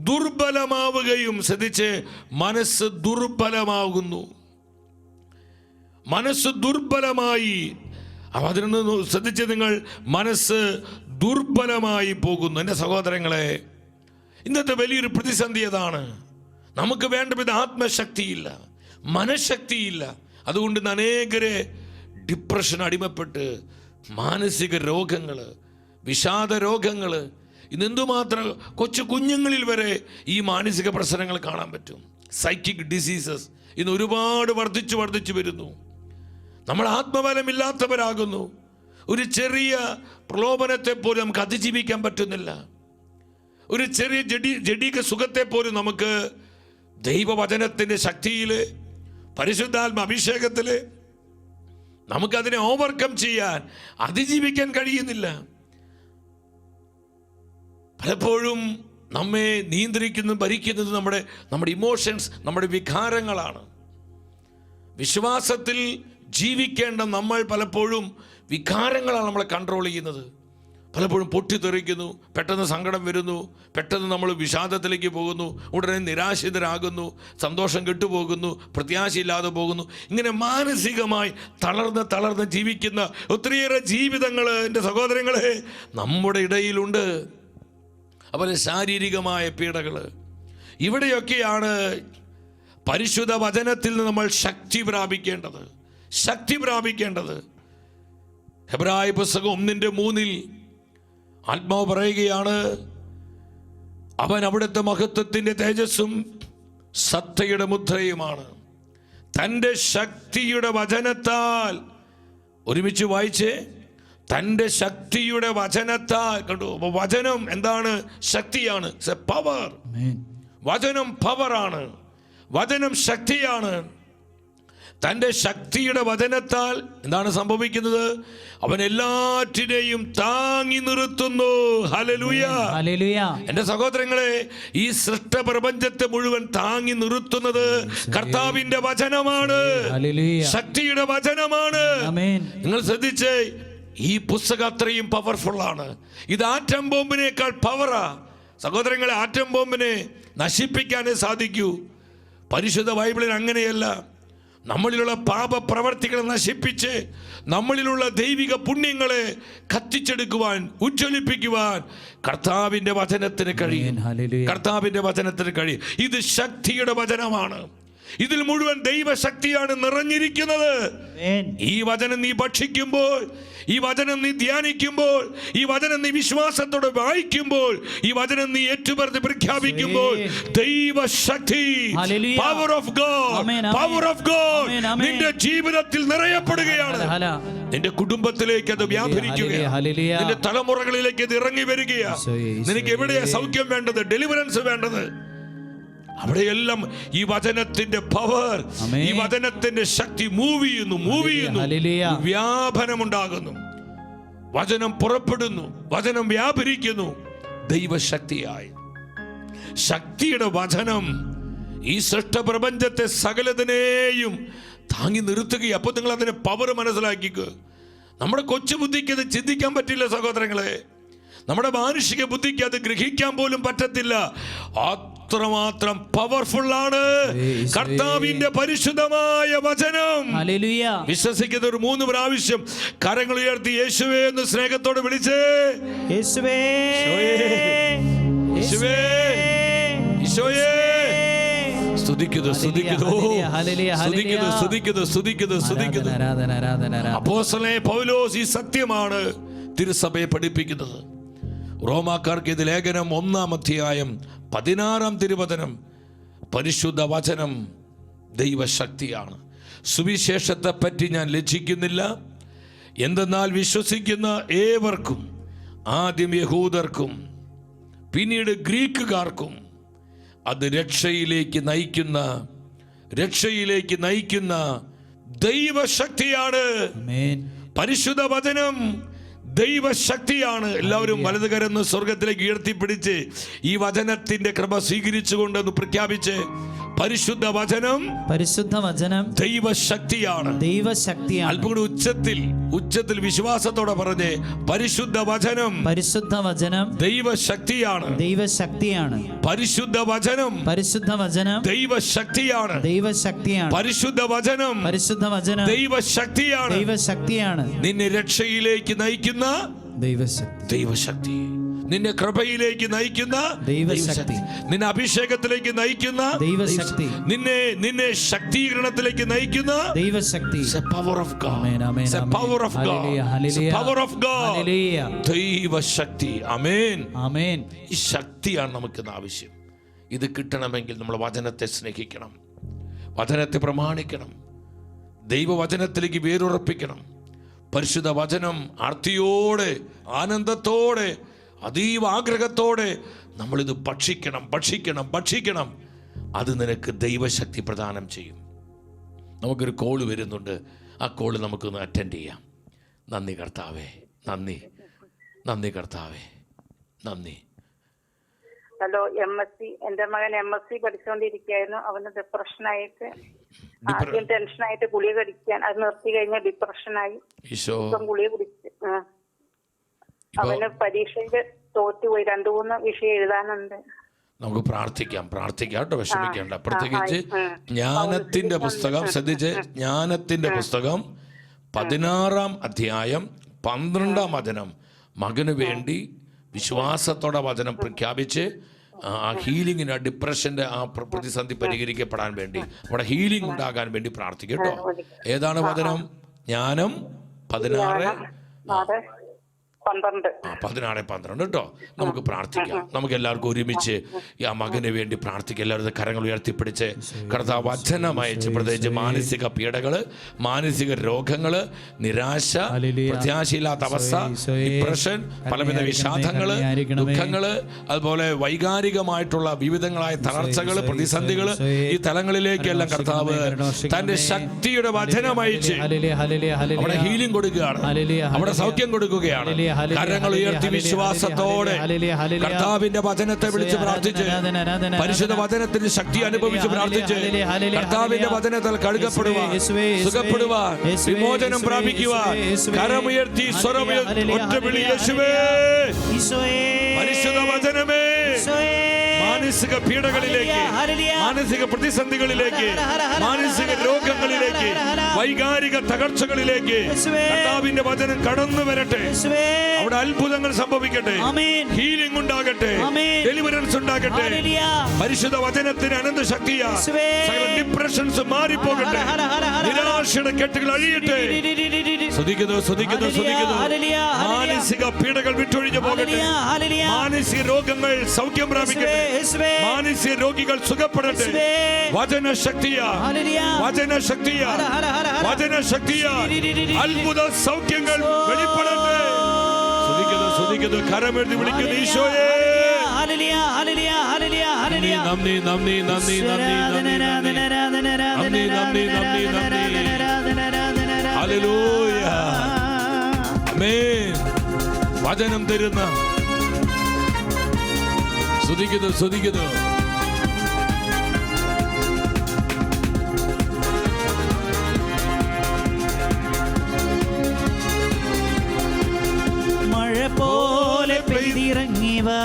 ദുർബലമാവുകയും. ശ്രദ്ധിച്ച്, മനസ്സ് ദുർബലമാകുന്നു. മനസ്സ് ദുർബലമായി. അതിനൊന്ന് ശ്രദ്ധിച്ച്, നിങ്ങൾ മനസ്സ് ദുർബലമായി പോകുന്നു. എൻ്റെ സഹോദരങ്ങളെ, ഇന്നത്തെ വലിയൊരു പ്രതിസന്ധി അതാണ്. നമുക്ക് വേണ്ട വിധ ആത്മശക്തിയില്ല, മനഃശക്തിയില്ല. അതുകൊണ്ട് അനേകരെ ഡിപ്രഷൻ അടിമപ്പെട്ട് മാനസിക രോഗങ്ങൾ, വിഷാദ രോഗങ്ങൾ, ഇന്നെന്തുമാത്രം കൊച്ചു കുഞ്ഞുങ്ങളിൽ വരെ ഈ മാനസിക പ്രശ്നങ്ങൾ കാണാൻ പറ്റും. സൈക്കിക് ഡിസീസസ് ഇന്ന് ഒരുപാട് വർദ്ധിച്ചു വരുന്നു. നമ്മൾ ആത്മബലമില്ലാത്തവരാകുന്നു. ഒരു ചെറിയ പ്രലോഭനത്തെ പോലും നമുക്ക് അതിജീവിക്കാൻ പറ്റുന്നില്ല. ഒരു ചെറിയ ജഡീക സുഖത്തെ പോലും നമുക്ക് ദൈവവചനത്തിൻ്റെ ശക്തിയിൽ, പരിശുദ്ധാത്മ അഭിഷേകത്തിൽ നമുക്കതിനെ ഓവർകം ചെയ്യാൻ, അതിജീവിക്കാൻ കഴിയുന്നില്ല. പലപ്പോഴും നമ്മെ നിയന്ത്രിക്കുന്നതും ഭരിക്കുന്നത് നമ്മുടെ ഇമോഷൻസ്, നമ്മുടെ വികാരങ്ങളാണ്. വിശ്വാസത്തിൽ ജീവിക്കേണ്ട നമ്മൾ പലപ്പോഴും വികാരങ്ങളാണ് നമ്മളെ കൺട്രോൾ ചെയ്യുന്നത്. പലപ്പോഴും പൊട്ടിത്തെറിക്കുന്നു, പെട്ടെന്ന് സങ്കടം വരുന്നു, പെട്ടെന്ന് നമ്മൾ വിഷാദത്തിലേക്ക് പോകുന്നു, ഉടനെ നിരാശിതരാകുന്നു, സന്തോഷം കെട്ടുപോകുന്നു, പ്രത്യാശയില്ലാതെ പോകുന്നു. ഇങ്ങനെ മാനസികമായി തളർന്ന് ജീവിക്കുന്ന ഒത്തിരിയേറെ ജീവിതങ്ങൾ എൻ്റെ സഹോദരങ്ങളെ നമ്മുടെ ഇടയിലുണ്ട്. അതുപോലെ ശാരീരികമായ പീഡകൾ. ഇവിടെയൊക്കെയാണ് പരിശുദ്ധ വചനത്തിൽ നിന്ന് നമ്മൾ ശക്തി പ്രാപിക്കേണ്ടത്. ഹെബ്രായ പുസ്തകം 1:3 ആത്മാവ് പറയുകയാണ്, അവൻ അവിടുത്തെ മഹത്വത്തിൻ്റെ തേജസ്സും സത്തയുടെ മുദ്രയുമാണ്. തൻ്റെ ശക്തിയുടെ വചനത്താൽ, ഒരുമിച്ച് വായിച്ചേ, തൻ്റെ ശക്തിയുടെ വചനത്താൽ. കണ്ടു, വചനം എന്താണ്? ശക്തിയാണ്. പവർ. വചനം പവറാണ്, വചനം ശക്തിയാണ്. തൻ്റെ ശക്തിയുടെ വചനത്താൽ എന്താണ് സംഭവിക്കുന്നത്? അവൻ എല്ലാറ്റിനെയും താങ്ങി നിർത്തുന്നു. ഹല്ലേലൂയ. എൻ്റെ സഹോദരങ്ങളെ, ഈ സൃഷ്ട പ്രപഞ്ചത്തെ മുഴുവൻ താങ്ങി നിർത്തുന്നത് കർത്താവിന്റെ വചനമാണ്, ശക്തിയുടെ വചനമാണ്. നിങ്ങൾ ശ്രദ്ധിച്ചേ, ഈ പുസ്തകം അത്രയും പവർഫുൾ ആണ്. ഇത് ആറ്റം ബോംബിനേക്കാൾ പവറാ. സഹോദരങ്ങളെ, ആറ്റം ബോംബിനെ നശിപ്പിക്കാനേ സാധിക്കൂ. പരിശുദ്ധ ബൈബിളിൽ അങ്ങനെയല്ല. നമ്മളിലുള്ള പാപ പ്രവർത്തികളെ നശിപ്പിച്ച് നമ്മളിലുള്ള ദൈവിക പുണ്യങ്ങളെ കത്തിച്ചെടുക്കുവാൻ, ഉജ്ജ്വലിപ്പിക്കുവാൻ കർത്താവിന്റെ വചനത്തിന് കഴിയും. ഇത് ശക്തിയുടെ വചനമാണ്. ഇതിൽ മുഴുവൻ ദൈവശക്തിയാണ് നിറഞ്ഞിരിക്കുന്നത്. ഈ വചനം നീ ഭക്ഷിക്കുമ്പോൾ, ഈ വചനം നീ ധ്യാനിക്കുമ്പോൾ, ഈ വചനം നീ വിശ്വാസത്തോടെ വായിക്കുമ്പോൾ, ഈ വചനം നീ ഏറ്റുപറഞ്ഞ് പ്രഖ്യാപിക്കുമ്പോൾ, ദൈവശക്തി, പവർ ഓഫ് ഗോഡ് നിന്റെ ജീവിതത്തിൽ നിറയപ്പെടുകയാണ്. നിന്റെ കുടുംബത്തിലേക്ക് അത് വ്യാപരിക്കുകയാണ്. നിന്റെ തലമുറകളിലേക്ക് അത് ഇറങ്ങി വരികയാണ്. നിനക്ക് എവിടെയാ സൗഖ്യം വേണ്ടത്, ഡെലിവറൻസ് വേണ്ടത്, അവിടെയെല്ലാം ഈ വചനത്തിന്റെ പവർ, ഈ വചനത്തിന്റെ ശക്തി മൂവ് ചെയ്യുന്നു. വ്യാപനമുണ്ടാകുന്നു. വചനം പുറപ്പെടുന്നു, വചനം വ്യാപരിക്കുന്നു ദൈവശക്തിയായി. ശക്തിയുടെ വചനം ഈ സൃഷ്ടപ്രപഞ്ചത്തെ സകലതിനെയും താങ്ങി നിർത്തുകയും. അപ്പോൾ നിങ്ങൾ അതിന്റെ പവർ മനസ്സിലാക്കിക്കുക. നമ്മുടെ കൊച്ചു ബുദ്ധിക്ക് അത് ചിന്തിക്കാൻ പറ്റില്ല സഹോദരങ്ങളെ. നമ്മുടെ മാനുഷിക ബുദ്ധിക്ക് അത് ഗ്രഹിക്കാൻ പോലും പറ്റത്തില്ല. അത്രമാത്രം പവർഫുൾ ആണ് കർത്താവിന്റെ പരിശുദ്ധമായ വചനം. വിശ്വസിക്കുന്ന ഒരു 3 പ്രാവശ്യം കരങ്ങൾ ഉയർത്തി യേശുവേ എന്ന് സ്നേഹത്തോടെ വിളിച്ചേ. യേശുവേ, യേശുവേ, ഈശോയേ, സ്തുതിക്കുന്നു, സ്തുതിക്കുന്നു, സ്തുതിക്കുന്നു, സ്തുതിക്കുന്നു, സ്തുതിക്കുന്നു, സ്തുതിക്കുന്നു. അപ്പോസ്തലനായ പൗലോസ് ഈ സത്യമാണ് തിരുസഭയെ പഠിപ്പിക്കുന്നത്. റോമാക്കാർക്ക് ഇത് ലേഖനം 1-ാം അധ്യായം 16-ാം തിരുവചനം. പരിശുദ്ധ വചനം ദൈവശക്തിയാണ്. സുവിശേഷത്തെ പറ്റി ഞാൻ ലജ്ജിക്കുന്നില്ല. എന്തെന്നാൽ വിശ്വസിക്കുന്ന ഏവർക്കും, ആദ്യം യഹൂദർക്കും പിന്നീട് ഗ്രീക്കുകാർക്കും, അത് രക്ഷയിലേക്ക് നയിക്കുന്ന ദൈവശക്തിയാണ്. പരിശുദ്ധ വചനം ദൈവശക്തിയാണ്. എല്ലാവരും വലതുകരന്ന് സ്വർഗത്തിലേക്ക് ഉയർത്തിപ്പിടിച്ച് ഈ വചനത്തിന്റെ കൃപ സ്വീകരിച്ചുകൊണ്ടെന്ന് പ്രഖ്യാപിച്ച്, പരിശുദ്ധ വചനം ദൈവശക്തിയാണ്. അല്പം കൂടി ഉച്ചത്തിൽ വിശ്വാസത്തോടെ പറഞ്ഞ്, പരിശുദ്ധ വചനം ദൈവശക്തിയാണ്. പരിശുദ്ധ വചനം ദൈവശക്തിയാണ്. പരിശുദ്ധ വചനം ദൈവശക്തിയാണ്. നിന്നെ രക്ഷയിലേക്ക് നയിക്കുന്ന ദൈവശക്തി, നിന്നെ കൃപയിലേക്ക് നയിക്കുന്ന ദൈവശക്തി, നിന്നെ അഭിഷേകത്തിലേക്ക് നയിക്കുന്ന ദൈവശക്തി, നിന്നെ ശക്തീകരണത്തിലേക്ക് നയിക്കുന്ന ദൈവശക്തി. ദൈവശക്തി. ആമേൻ. ഈ ശക്തിയാണ് നമുക്ക് ആവശ്യം. ഇത് കിട്ടണമെങ്കിൽ നമ്മൾ വചനത്തെ സ്നേഹിക്കണം, വചനത്തെ പ്രമാണിക്കണം, ദൈവവചനത്തിലേക്ക് വേരുറപ്പിക്കണം. പരിശുദ്ധ വചനം ആർത്തിയോടെ, ആനന്ദത്തോടെ, അതീവ ആഗ്രഹത്തോടെ നമ്മളിത് ഭക്ഷിക്കണം. അത് നിനക്ക് ദൈവശക്തി പ്രദാനം ചെയ്യും. നമുക്കൊരു കോള് വരുന്നുണ്ട്, ആ കോള് നമുക്കൊന്ന് അറ്റൻഡ് ചെയ്യാം. നന്ദി കർത്താവേ, നന്ദി കർത്താവേ, നന്ദി. ഹലോ, MSc, എൻ്റെ മകൻ MSc പഠിച്ചുകൊണ്ടിരിക്കുകയായിരുന്നു. അവന് ഡിപ്രഷനായിട്ട്, ആദ്യം ടെൻഷനായിട്ട് ഗുളിക കഴിക്കാൻ, അത് നിർത്തി കഴിഞ്ഞ ഡിപ്രഷനായി. ഗുളിക കുടിച്ച് അവന് പരീക്ഷയിൽ തോറ്റുപോയി. 2-3 വിഷയം എഴുതാനുണ്ട്. നമുക്ക് പ്രാർത്ഥിക്കാം കേട്ടോ, വിഷമിക്കേണ്ട. പ്രത്യേകിച്ച് ജ്ഞാനത്തിന്റെ പുസ്തകം ശ്രദ്ധിച്ച്, ജ്ഞാനത്തിന്റെ പുസ്തകം 16-ാം അധ്യായം 12-ാം വചനം. മകന് വേണ്ടി വിശ്വാസത്തോടെ വചനം പ്രഖ്യാപിച്ച് ആ ഹീലിങ്ങിന്, ഡിപ്രഷന്റെ ആ പ്രതിസന്ധി പരിഹരിക്കപ്പെടാൻ വേണ്ടി, അവിടെ ഹീലിംഗ് ഉണ്ടാകാൻ വേണ്ടി പ്രാർത്ഥിക്കും കേട്ടോ. ഏതാണ് വചനം? ജ്ഞാനം 16:12 കേട്ടോ. നമുക്ക് പ്രാർത്ഥിക്കാം. നമുക്ക് എല്ലാവർക്കും ഒരുമിച്ച് ആ മകന് വേണ്ടി പ്രാർത്ഥിക്കാം. എല്ലാവരും കരങ്ങൾ ഉയർത്തിപ്പിടിച്ച് കർത്താവ് വചനം അയച്ച്, പ്രത്യേകിച്ച് മാനസിക പീഡകള്, മാനസിക രോഗങ്ങള്, നിരാശ, പ്രത്യാശയില്ലാത്ത അവസ്ഥ, ഡിപ്രഷൻ, പലവിധ വിഷാദങ്ങള്, ദുഃഖങ്ങള്, അതുപോലെ വൈകാരികമായിട്ടുള്ള വിവിധങ്ങളായ തളർച്ചകള്, പ്രതിസന്ധികള്, ഈ തലങ്ങളിലേക്കെല്ലാം കർത്താവ് തന്റെ ശക്തിയുടെ വചനം അയച്ച് അവിടെ ഹീലിംഗ് കൊടുക്കുകയാണ്, അവിടെ സൗഖ്യം കൊടുക്കുകയാണ്. കരങ്ങൾ ഉയർത്തി വിശ്വാസത്തോടെ കർത്താവിന്റെ വചനത്തെ വിളിച്ച് പ്രാർത്ഥിച്ച്, പരിശുദ്ധ വചനത്തിന് ശക്തി അനുഭവിച്ച് പ്രാർത്ഥിച്ച്, കർത്താവിന്റെ വചനത്താൽ കഴുകപ്പെടുവാൻ, സുഖപ്പെടുവാൻ, വിമോചനം പ്രാപിക്കുവാൻ കരമുയർത്തി സ്വരമുയർത്തി ഒറ്റ വിളി, യേശുവേ, പരിശുദ്ധ വചനമേ. മാനസിക പീഡകളിലേക്ക്, മാനസിക പ്രതിസന്ധികളിലേക്ക്, മാനസിക രോഗങ്ങളിലേക്ക്, വൈകാരിക തകർച്ചകളിലേക്ക് കർത്താവിന്റെ വചനം കടന്നു വരട്ടെ. അവിടെ അത്ഭുതങ്ങൾ സംഭവിക്കട്ടെ, ഹീലിംഗ് ഉണ്ടാകട്ടെ, ഡെലിവറൻസ് ഉണ്ടാകട്ടെ. പരിശുദ്ധ വചനത്തിന് അനന്ത ശക്തിയാ. സകല ഡിപ്രഷൻസ് മാറിപ്പോകട്ടെ, നിരാശയുടെ കെട്ടുകൾ അഴിയട്ടെ. സ്തുതിക്കുന്നു. മാനസിക പീഡകൾ വിട്ടൊഴിഞ്ഞു പോകട്ടെ, മാനസിക രോഗങ്ങൾ സൗഖ്യം പ്രാപിക്കട്ടെ, മാനസിക രോഗികൾ സുഖപ്പെടട്ടെ. വചനശക്തിയാ, അത്ഭുത സൗഖ്യങ്ങൾ വെളിപ്പെടട്ടെ. സ്തുതിക്കുന്നു. കരമെഴുതി വിളിക്കുന്നു, ഈശോയേ. ഹല്ലേലൂയ. ആമേൻ. വചനം തരുന്ന സ്തുതിക്കുന്നു. മഴ പോലെ പെയ്തിറങ്ങിവാ,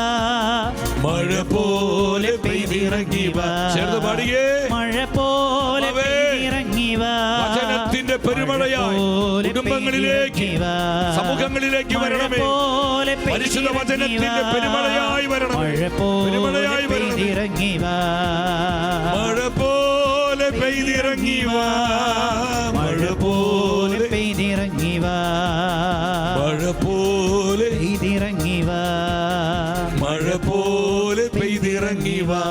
മഴ പോലെ പെയ്തിറങ്ങിവാ. ചേർന്ന് പാടിയേ. മഴ പോലെ പെയ്തിറങ്ങിവാ, വചനത്തിൻ കർത്താവിന്റെ പെരുമഴയായി കുടുംബങ്ങളിലേക്ക്, സമൂഹങ്ങളിലേക്ക് വരണമേ. പരിശുദ്ധ വചനത്തിന്റെ പെരുമഴയായി വരണം, പെരുമഴയായി വരണം. മഴ പോലെ പെയ്തിറങ്ങി വാ, മഴ പോലെ പെയ്തിറങ്ങി വാ, മഴ പോലെ പെയ്തിറങ്ങി വാ, മഴ പോലെ പെയ്തിറങ്ങി വാ.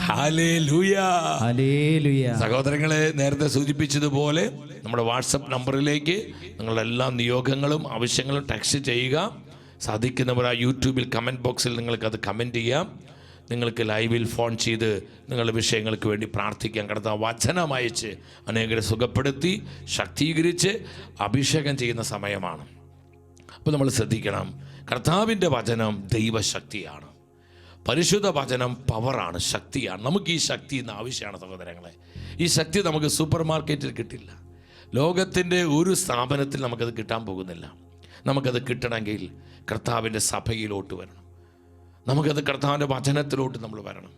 Hallelujah, hallelujah. സഹോദരങ്ങളെ, നേരത്തെ സൂചിപ്പിച്ചതുപോലെ നമ്മുടെ വാട്സപ്പ് നമ്പറിലേക്ക് നിങ്ങളുടെ എല്ലാ നിയോഗങ്ങളും ആവശ്യങ്ങളും ടെക്സ്റ്റ് ചെയ്യുക. സാധിക്കുന്നവർ ആ യൂട്യൂബിൽ കമൻറ്റ് ബോക്സിൽ നിങ്ങൾക്കത് കമൻറ്റ് ചെയ്യാം. നിങ്ങൾക്ക് ലൈവിൽ ഫോൺ ചെയ്ത് നിങ്ങളുടെ വിഷയങ്ങൾക്ക് വേണ്ടി പ്രാർത്ഥിക്കാം. കർത്താവ് വചനം അയച്ച് അനേകരെ സുഖപ്പെടുത്തി ശക്തീകരിച്ച് അഭിഷേകം ചെയ്യുന്ന സമയമാണ്. അപ്പോൾ നമ്മൾ ശ്രദ്ധിക്കണം, കർത്താവിൻ്റെ വചനം ദൈവശക്തിയാണ്. പരിശുദ്ധ വചനം പവറാണ്, ശക്തിയാണ്. നമുക്ക് ഈ ശക്തി ഇന്ന് ആവശ്യമാണ് സഹോദരങ്ങളെ. ഈ ശക്തി നമുക്ക് സൂപ്പർ മാർക്കറ്റിൽ കിട്ടില്ല, ലോകത്തിൻ്റെ ഒരു സ്ഥാപനത്തിൽ നമുക്കത് കിട്ടാൻ പോകുന്നില്ല. നമുക്കത് കിട്ടണമെങ്കിൽ കർത്താവിൻ്റെ സഭയിലോട്ട് വരണം. നമുക്കത് കർത്താവിൻ്റെ വചനത്തിലോട്ട് നമ്മൾ വരണം.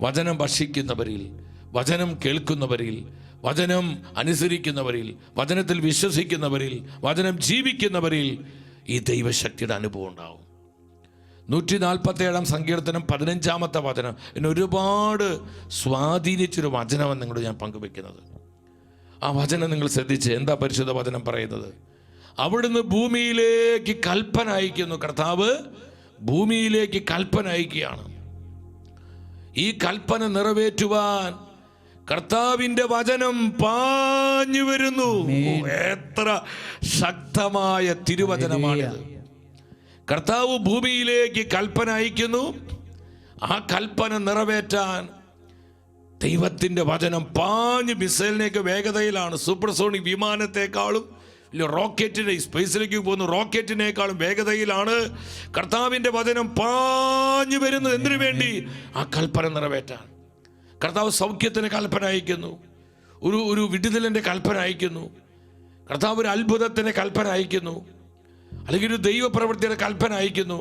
വചനം ഭക്ഷിക്കുന്നവരിൽ, വചനം കേൾക്കുന്നവരിൽ, വചനം അനുസരിക്കുന്നവരിൽ, വചനത്തിൽ വിശ്വസിക്കുന്നവരിൽ, വചനം ജീവിക്കുന്നവരിൽ ഈ ദൈവശക്തിയുടെ അനുഭവം ഉണ്ടാവും. 147 സങ്കീർത്തനം 15 വചനം എന്നെ ഒരുപാട് സ്വാധീനിച്ചൊരു വചനമെന്ന് നിങ്ങളോട് ഞാൻ പങ്കുവെക്കുന്നത്. ആ വചനം നിങ്ങൾ ശ്രദ്ധിച്ച്, എന്താ പരിശുദ്ധ വചനം പറയുന്നത്? അവിടുന്ന് ഭൂമിയിലേക്ക് കൽപ്പന അയക്കുന്നു. കർത്താവ് ഭൂമിയിലേക്ക് കൽപ്പന അയക്കുകയാണ്. ഈ കൽപ്പന നിറവേറ്റുവാൻ കർത്താവിൻ്റെ വചനം പാഞ്ഞു വരുന്നു. എത്ര ശക്തമായ തിരുവചനമാണിത്! കർത്താവ് ഭൂമിയിലേക്ക് കൽപ്പന അയക്കുന്നു. ആ കൽപ്പന നിറവേറ്റാൻ ദൈവത്തിൻ്റെ വചനം പാഞ്ഞ് മിസൈലിനേക്ക് വേഗതയിലാണ്. സൂപ്പർസോണിക് വിമാനത്തെക്കാളും റോക്കറ്റിനെ, സ്പേസിലേക്ക് പോകുന്ന റോക്കറ്റിനേക്കാളും വേഗതയിലാണ് കർത്താവിൻ്റെ വചനം പാഞ്ഞു വരുന്നത്. എന്തിനു വേണ്ടി? ആ കൽപ്പന നിറവേറ്റാൻ. കർത്താവ് സൗഖ്യത്തിന് കൽപ്പന അയക്കുന്നു, ഒരു വിടുതലിൻ്റെ കൽപ്പന അയക്കുന്നു. കർത്താവ് ഒരു അത്ഭുതത്തിന് കൽപ്പന അയക്കുന്നു, അല്ലെങ്കിൽ ഒരു ദൈവപ്രവൃത്തിയുടെ കൽപ്പന അയക്കുന്നു.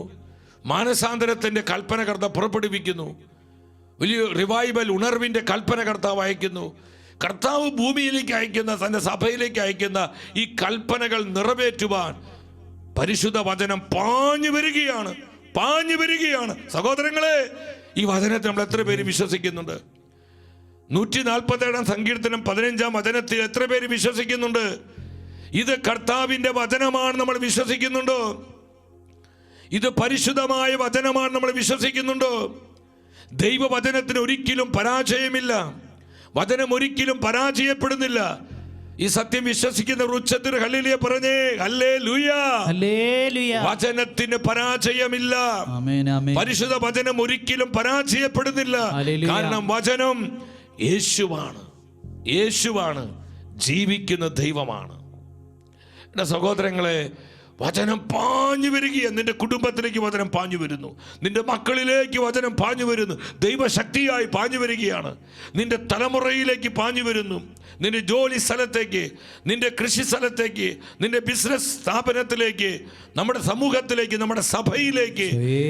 മാനസാന്തരത്തിൻ്റെ കൽപ്പന കർത്താവ് പുറപ്പെടുവിക്കുന്നു. വലിയ റിവൈവൽ, ഉണർവിൻ്റെ കൽപ്പന കർത്താവ് അയക്കുന്നു. കർത്താവ് ഭൂമിയിലേക്ക് അയക്കുന്ന, തൻ്റെ സഭയിലേക്ക് അയക്കുന്ന ഈ കൽപ്പനകൾ നിറവേറ്റുവാൻ പരിശുദ്ധ വചനം പാഞ്ഞു വരികയാണ്, പാഞ്ഞു വരികയാണ്. സഹോദരങ്ങളെ, ഈ വചനത്തെ നമ്മൾ എത്ര പേര് വിശ്വസിക്കുന്നുണ്ട്? 147 സങ്കീർത്തനം 15 വചനത്തിൽ എത്ര പേര് വിശ്വസിക്കുന്നുണ്ട്? ഇത് കർത്താവിൻ്റെ വചനമാണ് നമ്മൾ വിശ്വസിക്കുന്നുണ്ടോ? ഇത് പരിശുദ്ധമായ വചനമാണ് നമ്മൾ വിശ്വസിക്കുന്നുണ്ടോ? ദൈവവചനത്തിന് ഒരിക്കലും പരാജയമില്ല. വചനം ഒരിക്കലും പരാജയപ്പെടുന്നില്ല. ഈ സത്യം വിശ്വസിക്കുന്ന ഉച്ചത്തിൽ ഹല്ലേലൂയ പറഞ്ഞേ. Hallelujah, hallelujah. വചനത്തിന് പരാജയമില്ല. ആമേൻ, ആമേൻ. പരിശുദ്ധ വചനം ഒരിക്കലും പരാജയപ്പെടുന്നില്ല. കാരണം വചനം യേശുവാണ്, യേശുവാണ്, ജീവിക്കുന്ന ദൈവമാണ്. എൻ്റെ സഹോദരങ്ങളെ, വചനം പാഞ്ഞു വരികയാണ്. നിന്റെ കുടുംബത്തിലേക്ക് വചനം പാഞ്ഞു വരുന്നു, നിന്റെ മക്കളിലേക്ക് വചനം പാഞ്ഞു വരുന്നു, ദൈവശക്തിയായി പാഞ്ഞു വരികയാണ്. നിന്റെ തലമുറയിലേക്ക് പാഞ്ഞു വരുന്നു, നിന്റെ ജോലി സ്ഥലത്തേക്ക്, നിന്റെ കൃഷി സ്ഥലത്തേക്ക്, നിന്റെ ബിസിനസ് സ്ഥാപനത്തിലേക്ക്, നമ്മുടെ സമൂഹത്തിലേക്ക്, നമ്മുടെ സഭയിലേക്ക്.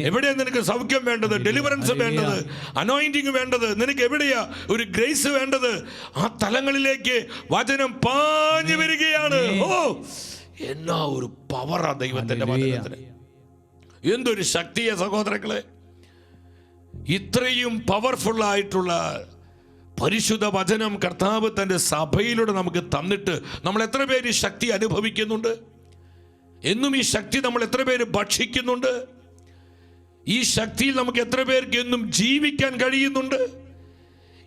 എവിടെയാണ് നിനക്ക് സൗഖ്യം വേണ്ടത്, ഡെലിവറൻസ് വേണ്ടത്, അനോയിന്റിങ് വേണ്ടത്, നിനക്ക് എവിടെയാ ഒരു ഗ്രേസ് വേണ്ടത്, ആ തലങ്ങളിലേക്ക് വചനം പാഞ്ഞു വരികയാണ്. ഓ, എന്നാ ഒരു പവറാ ദൈവത്തിന്റെ വചനത്തിന്! എന്തൊരു ശക്തിയെ സഹോദരങ്ങളെ! ഇത്രയും പവർഫുൾ ആയിട്ടുള്ള പരിശുദ്ധ വചനം കർത്താവ് തൻ്റെ സഭയിലൂടെ നമുക്ക് തന്നിട്ട് നമ്മൾ എത്ര പേര് ഈ ശക്തി അനുഭവിക്കുന്നുണ്ട്? എന്നും ഈ ശക്തി നമ്മൾ എത്ര പേര് ഭക്ഷിക്കുന്നുണ്ട്? ഈ ശക്തിയിൽ നമുക്ക് എത്ര പേർക്ക് എന്നും ജീവിക്കാൻ കഴിയുന്നുണ്ട്?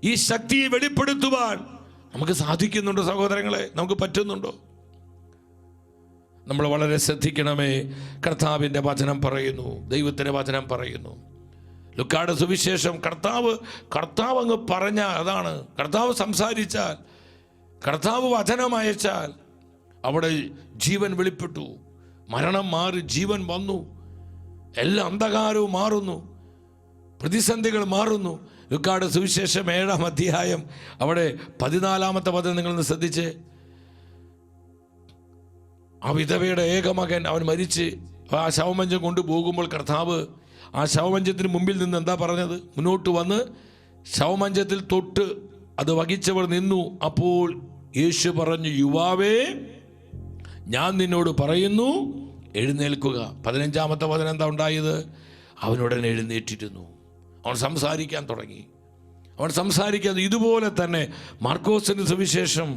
ഈ ശക്തിയെ വെളിപ്പെടുത്തുവാൻ നമുക്ക് സാധിക്കുന്നുണ്ടോ സഹോദരങ്ങളെ? നമുക്ക് പറ്റുന്നുണ്ടോ? നമ്മൾ വളരെ ശ്രദ്ധിക്കണമേ. കർത്താവിൻ്റെ വചനം പറയുന്നു, ദൈവത്തിൻ്റെ വചനം പറയുന്നു. ലുക്കായുടെ സുവിശേഷം കർത്താവ് അങ്ങ് പറഞ്ഞ അതാണ്. കർത്താവ് സംസാരിച്ചാൽ, കർത്താവ് വചനം അയച്ചാൽ അവിടെ ജീവൻ വെളിപ്പെട്ടു, മരണം മാറി ജീവൻ വന്നു, എല്ലാ അന്ധകാരവും മാറുന്നു, പ്രതിസന്ധികൾ മാറുന്നു. ലുക്കായുടെ സുവിശേഷം 7-ാം അധ്യായം അവിടെ 14-ാമത്തെ വചനം നിങ്ങളൊന്ന് ശ്രദ്ധിച്ച്. ആ വിധവയുടെ ഏകമകൻ അവൻ മരിച്ച് ആ ശവമഞ്ചം കൊണ്ടുപോകുമ്പോൾ കർത്താവ് ആ ശവമഞ്ചത്തിന് മുമ്പിൽ നിന്ന് എന്താ പറഞ്ഞത്? മുന്നോട്ട് വന്ന് ശവമഞ്ചത്തിൽ തൊട്ട് അത് വഹിച്ചവർ നിന്നു. അപ്പോൾ യേശു പറഞ്ഞു, യുവാവേ, ഞാൻ നിന്നോട് പറയുന്നു, എഴുന്നേൽക്കുക. 15-ാമത്തെ വചനം എന്താ ഉണ്ടായത്? അവനുടനെ എഴുന്നേറ്റിരുന്നു. അവൻ സംസാരിക്കാൻ തുടങ്ങി. അവൻ സംസാരിക്കാതെ ഇതുപോലെ തന്നെ മാർക്കോസിന്റെ സുവിശേഷം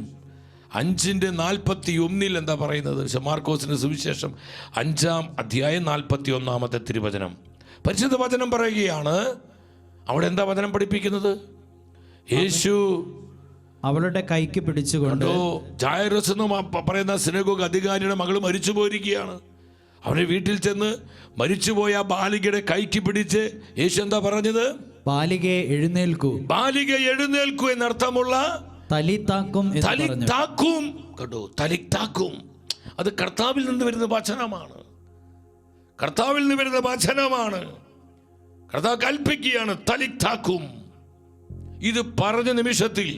5:41 എന്താ പറയുന്നത്? മാർക്കോസിന്റെ സുവിശേഷം 5-ാം അധ്യായം 41-ാമത്തെ തിരുവചനം. പരിശുദ്ധ വചനം പറയുകയാണ്, അവിടെ എന്താ വചനം പഠിപ്പിക്കുന്നത്? യേശു അവളുടെ കൈക്ക് പിടിച്ചുകൊണ്ട്, ജായറസ് എന്ന് പറയുന്ന സിനഗോഗ് അധികാരിയുടെ മകള് മരിച്ചു പോയിരിക്കുകയാണ്. അവനെ വീട്ടിൽ ചെന്ന് മരിച്ചുപോയ ആ ബാലികയുടെ കൈക്ക് പിടിച്ച് യേശു എന്താ പറഞ്ഞത്? ബാലികയെ എഴുന്നേൽക്കൂ. ബാലിക എഴുന്നേൽക്കൂ എന്നർത്ഥമുള്ള തലിത്താക്കും കണ്ടോ, തലിത്താക്കും. അത് കർത്താവിൽ നിന്ന് വരുന്ന വചനമാണ്. കർത്താവിൽ നിന്ന് വരുന്ന വചനമാണ്. കർത്താവ് കൽപ്പിക്കുകയാണ്, തലിത്താക്കും. ഇത് പറഞ്ഞ നിമിഷത്തിൽ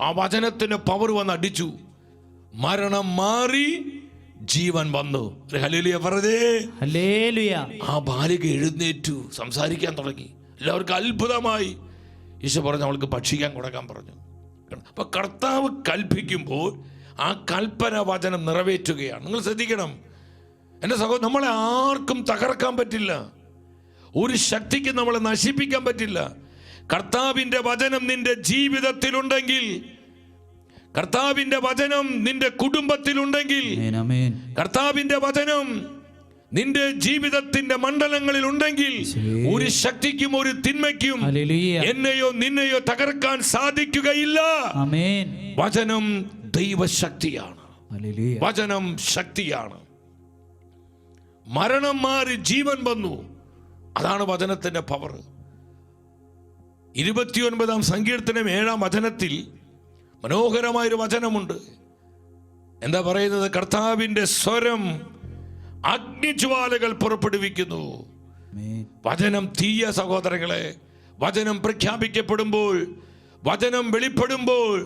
ആ വചനത്തിന്റെ പവർ വന്ന് അടിച്ചു. മരണം മാറി, ജീവൻ വന്നു. ഹല്ലേലൂയ പറഞ്ഞേ. ഹല്ലേലൂയ. ആ ബാലിക എഴുന്നേറ്റു, സംസാരിക്കാൻ തുടങ്ങി. എല്ലാവർക്കും അത്ഭുതമായി. ഈശോ പറഞ്ഞു, അവൾക്ക് ഭക്ഷിക്കാൻ കൊടുക്കാൻ പറഞ്ഞു. അപ്പൊ കർത്താവ് കൽപ്പിക്കുമ്പോൾ ആ കൽപ്പന വചനം നിറവേറ്റുകയാണ്. നിങ്ങൾ ശ്രദ്ധിക്കണം എൻ്റെ സഹോദരൻ, നമ്മളെ ആർക്കും തകർക്കാൻ പറ്റില്ല. ഒരു ശക്തിക്ക് നമ്മളെ നശിപ്പിക്കാൻ പറ്റില്ല. കർത്താവിന്റെ വചനം നിന്റെ ജീവിതത്തിലുണ്ടെങ്കിൽ, കർത്താവിന്റെ വചനം നിന്റെ കുടുംബത്തിലുണ്ടെങ്കിൽ, കർത്താവിന്റെ വചനം നിന്റെ ജീവിതത്തിന്റെ മണ്ഡലങ്ങളിൽ ഉണ്ടെങ്കിൽ, ഒരു ശക്തിക്കും ഒരു തിന്മയ്ക്കും എന്നെയോ നിന്നെയോ തകർക്കാൻ സാധിക്കുകയില്ല. വചനം ദൈവശക്തിയാണ്. വചനം ശക്തിയാണ്. മരണം മാറി ജീവൻ വന്നു. അതാണ് വചനത്തിന്റെ പവർ. 29-ാം സങ്കീർത്തനം 7-ാം വചനത്തിൽ മനോഹരമായൊരു വചനമുണ്ട്. എന്താ പറയുന്നത്? കർത്താവിന്റെ സ്വരം അഗ്നിജ്വാലകൾ പുറപ്പെടുവിക്കുന്നു. വചനം തീയ സഹോദരങ്ങളെ. വചനം പ്രഖ്യാപിക്കപ്പെടുമ്പോൾ, വചനം വെളിപ്പെടുമ്പോൾ,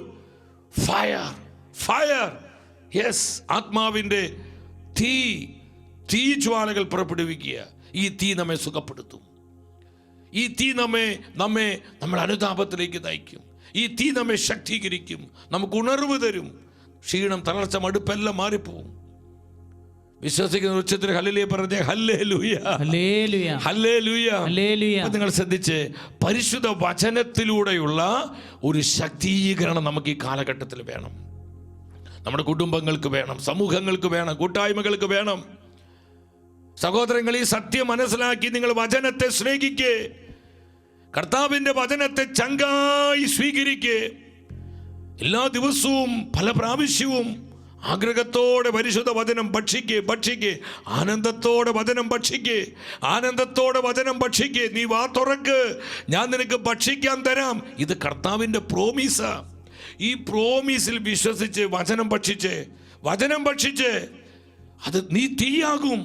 ഫയർ ഫയർ യെസ്, ആത്മാവിന്റെ തീ ജ്വാലകൾ പുറപ്പെടുവിക്കുക. ഈ തീ നമ്മെ സുഖപ്പെടുത്തും. ഈ തീ നമ്മൾ അനുതാപത്തിലേക്ക് നയിക്കും. ഈ തീ നമ്മെ ശക്തീകരിക്കും. നമുക്ക് ഉണർവ് തരും. ക്ഷീണം, തളർച്ച, മടുപ്പെല്ലാം മാറിപ്പോവും. വിശ്വസിക്കുന്ന ഉച്ചത്തിൽ ഹല്ലേലൂയ പറഞ്ഞേ. Hallelujah, hallelujah, hallelujah, hallelujah. നിങ്ങൾ ശ്രദ്ധിച്ച്, പരിശുദ്ധ വചനത്തിലൂടെയുള്ള ഒരു ശക്തീകരണം നമുക്ക് ഈ കാലഘട്ടത്തിൽ വേണം. നമ്മുടെ കുടുംബങ്ങൾക്ക് വേണം, സമൂഹങ്ങൾക്ക് വേണം, കൂട്ടായ്മകൾക്ക് വേണം. സഹോദരങ്ങൾ, ഈ സത്യം മനസ്സിലാക്കി നിങ്ങൾ വചനത്തെ സ്നേഹിക്കേ. കർത്താവിന്റെ വചനത്തെ ചങ്കായി സ്വീകരിക്കേ. എല്ലാ ദിവസവും പല പ്രാവശ്യവും ആഗ്രഹത്തോടെ പരിശുദ്ധ വചനം ഭക്ഷിക്കേ. ആനന്ദത്തോടെ വചനം ഭക്ഷിക്കേ. നീ വാ തുറക്ക്, ഞാൻ നിനക്ക് ഭക്ഷിക്കാൻ തരാം. ഇത് കർത്താവിന്റെ പ്രോമിസാ. ഈ പ്രോമിസിൽ വിശ്വസിച്ച് വചനം ഭക്ഷിച്ച് അത് നീ തീയാകും.